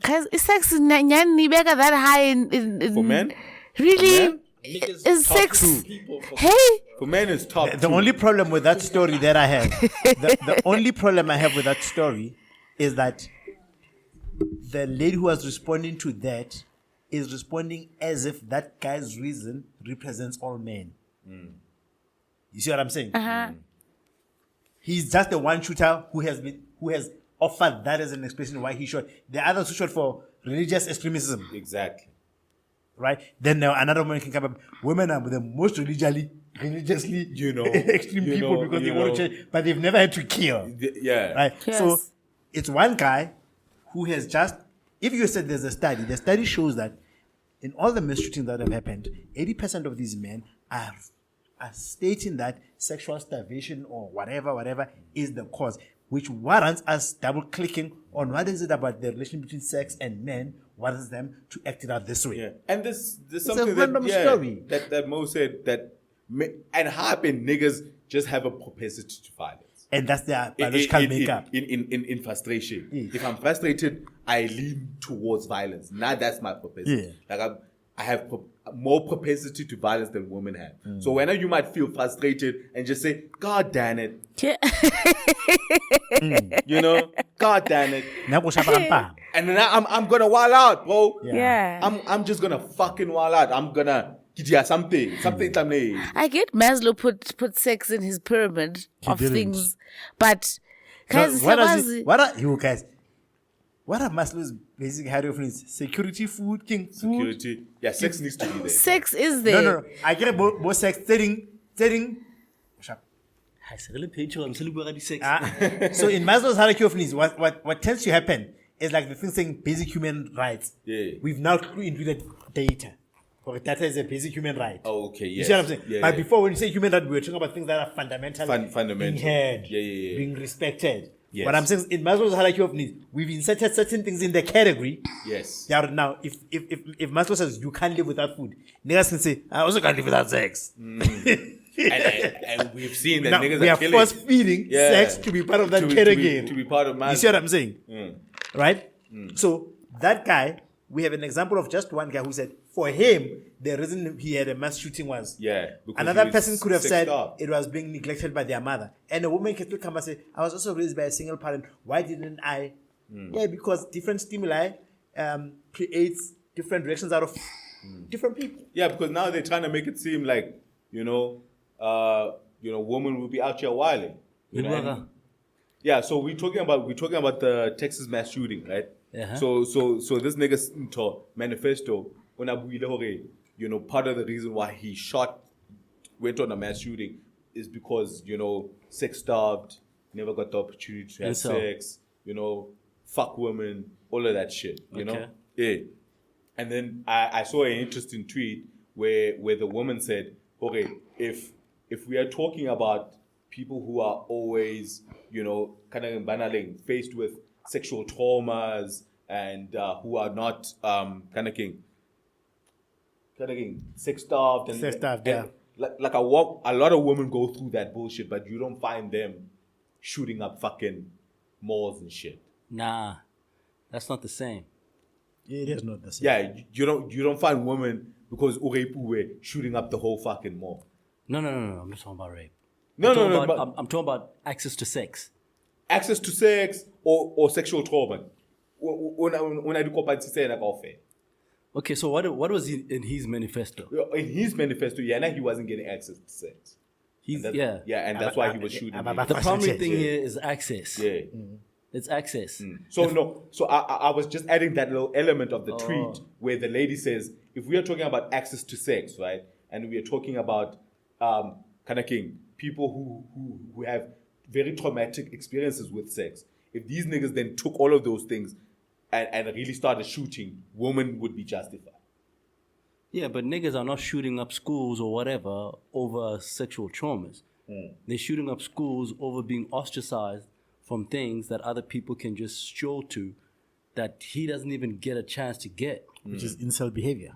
Because sex is that high in For men? Really? Men? Is Top sex? two people for Hey, For men, it's top The two. only problem with that story that I have, the only problem I have with that story is that the lady who was responding to that is responding as if that guy's reason represents all men. You see what I'm saying? He's just the one shooter who has offered that as an explanation why he shot. The others who shot for religious extremism, Exactly. right? Then now another woman can come up. Women are the most religiously, You know, extreme you people know, because they you want to know. change, but they've never had to kill, Yeah. right? Yes. So it's one guy who has just. If you said there's a study, the study shows that in all the mass shootings that have happened, 80% of these men are stating that sexual starvation or whatever is the cause, which warrants us double clicking on what is it about the relation between sex and men warrants them to act it out this way. Yeah. And there's a something random story. that Mo said that and happen niggas just have a propensity to violence. And that's their biological makeup. In frustration. Yeah. If I'm frustrated, I lean towards violence. Now that's my propensity. Yeah. Like I have more propensity to violence than women have. So whenever you might feel frustrated and just say, God damn it, yeah. you know, God damn it. Nakushapampa. And then I'm gonna wild out, bro. Yeah. I'm just gonna fucking wild out. I'm gonna get something. I get Maslow put sex in his pyramid of didn't. things, but So guys, what are you guys? What are Maslow's basic hierarchy needs? Security, food, king, food. Security. Yeah, sex needs to be there. sex is there. No. I get both sex, setting. So in Maslow's hierarchy of needs, what tends to happen is like the thing saying basic human rights. Yeah. We've now included data. Or data is a basic human right. Oh, okay, You yes. see what I'm saying? Yeah, but yeah. before, when you say human right, we were talking about things that are fundamental. Fundamental. Being heard, Yeah. being respected. Yes. What I'm saying is, in Maslow's hierarchy of needs, we've inserted certain things in the category. Yes. They are now, if Maslow says you can't live without food, niggas can say, I also can't live without sex. And we've seen that Now, niggas we are are killing. force feeding sex to be part of that category. To be part of You see what I'm saying? Right? So that guy, we have an example of just one guy who said, for him, the reason he had a mass shooting was because another he person was could have said sexed up. it was being neglected by their mother. And a woman can still come and say, I was also raised by a single parent. Why didn't I? Yeah, because different stimuli creates different reactions out of different people. Yeah, because now they're trying to make it seem like, women will be out here wilding. You know? And- yeah, so we're talking about the Texas mass shooting, right? Uh-huh. So this nigga's manifesto, part of the reason why he went on a mass shooting is because, sex starved, never got the opportunity to have sex, fuck women, all of that shit, you know? Yeah. And then I saw an interesting tweet where the woman said, okay, if we are talking about people who are always, kind of faced with sexual traumas and who are not sex starved and Sex starved, and like a lot of women go through that bullshit, but you don't find them shooting up fucking malls and shit. Nah, that's not the same. It is not the same. Yeah, you don't find women because Urepu were shooting up the whole fucking mall. No. I'm not talking about rape. No. I'm talking about access to sex. Access to sex or sexual trauma. When I do Okay, so what was in his manifesto? in his manifesto, he wasn't getting access to sex. And that's why he was shooting. The primary thing here is access. Yeah. It's access. So I was just adding that little element of the tweet where the lady says, if we are talking about access to sex, right, and we are talking about people who have very traumatic experiences with sex, if these niggas then took all of those things and really started shooting, women would be justified. Yeah, but niggas are not shooting up schools or whatever over sexual traumas. They're shooting up schools over being ostracized from things that other people can just stroll to that he doesn't even get a chance to get. Which is incel behavior.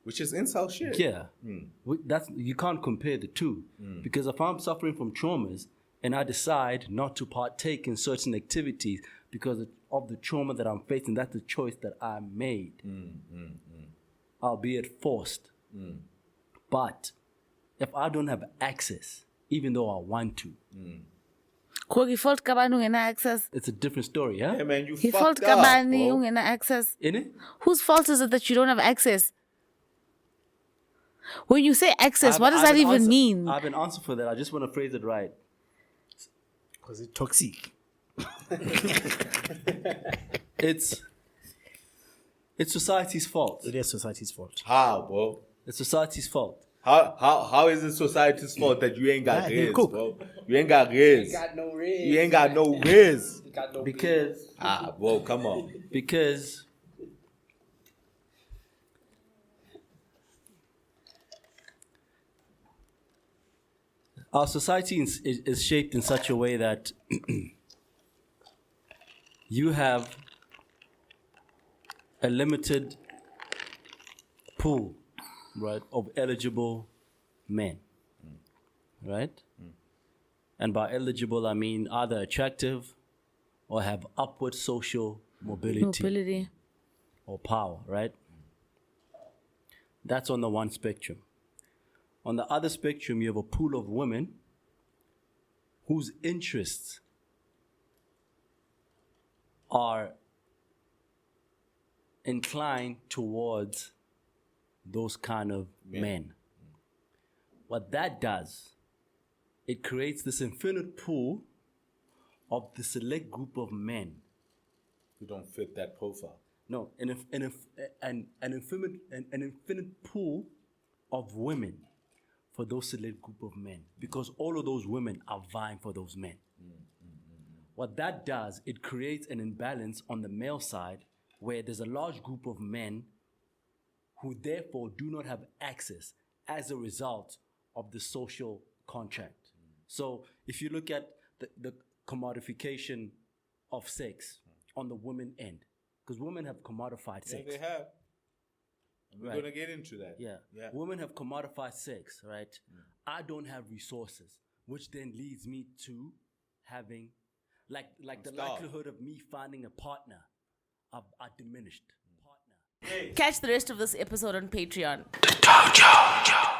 Which is incel shit. Yeah. You can't compare the two. Because if I'm suffering from traumas and I decide not to partake in certain activities because of the trauma that I'm facing, that's a choice that I made. Albeit forced. But if I don't have access, even though I want to, access. it's a different story, yeah? Yeah, man, you He fucked fault up, kabani bro. ungena access. Innit? Whose fault is it that you don't have access? When you say access, what does I have that an even answer- mean? I have an answer for that. I just want to phrase it right. Because it's toxic. It's society's fault. It is society's fault. How, bro? It's society's fault. How is it society's fault that you ain't got Yeah, riz, cook. bro? You ain't got riz. Got no riz. You ain't got no riz. Got no Because Bro, come on. Our society is shaped in such a way that you have a limited pool, right, of eligible men, right? And by eligible, I mean either attractive or have upward social mobility or power, right? That's on the one spectrum. On the other spectrum, you have a pool of women whose interests are inclined towards those kind of men. What that does, it creates this infinite pool of the select group of men. You don't fit that profile. No, an infinite pool of women for those select group of men, because all of those women are vying for those men. What that does, it creates an imbalance on the male side where there's a large group of men who therefore do not have access as a result of the social contract. So if you look at the commodification of sex on the women end, because women have commodified sex. Yeah, they have. And we're Right. going to get into that. Yeah. Women have commodified sex, right? I don't have resources, which then leads me to having, like the likelihood of me finding a partner are diminished. Catch the rest of this episode on Patreon. Dojo.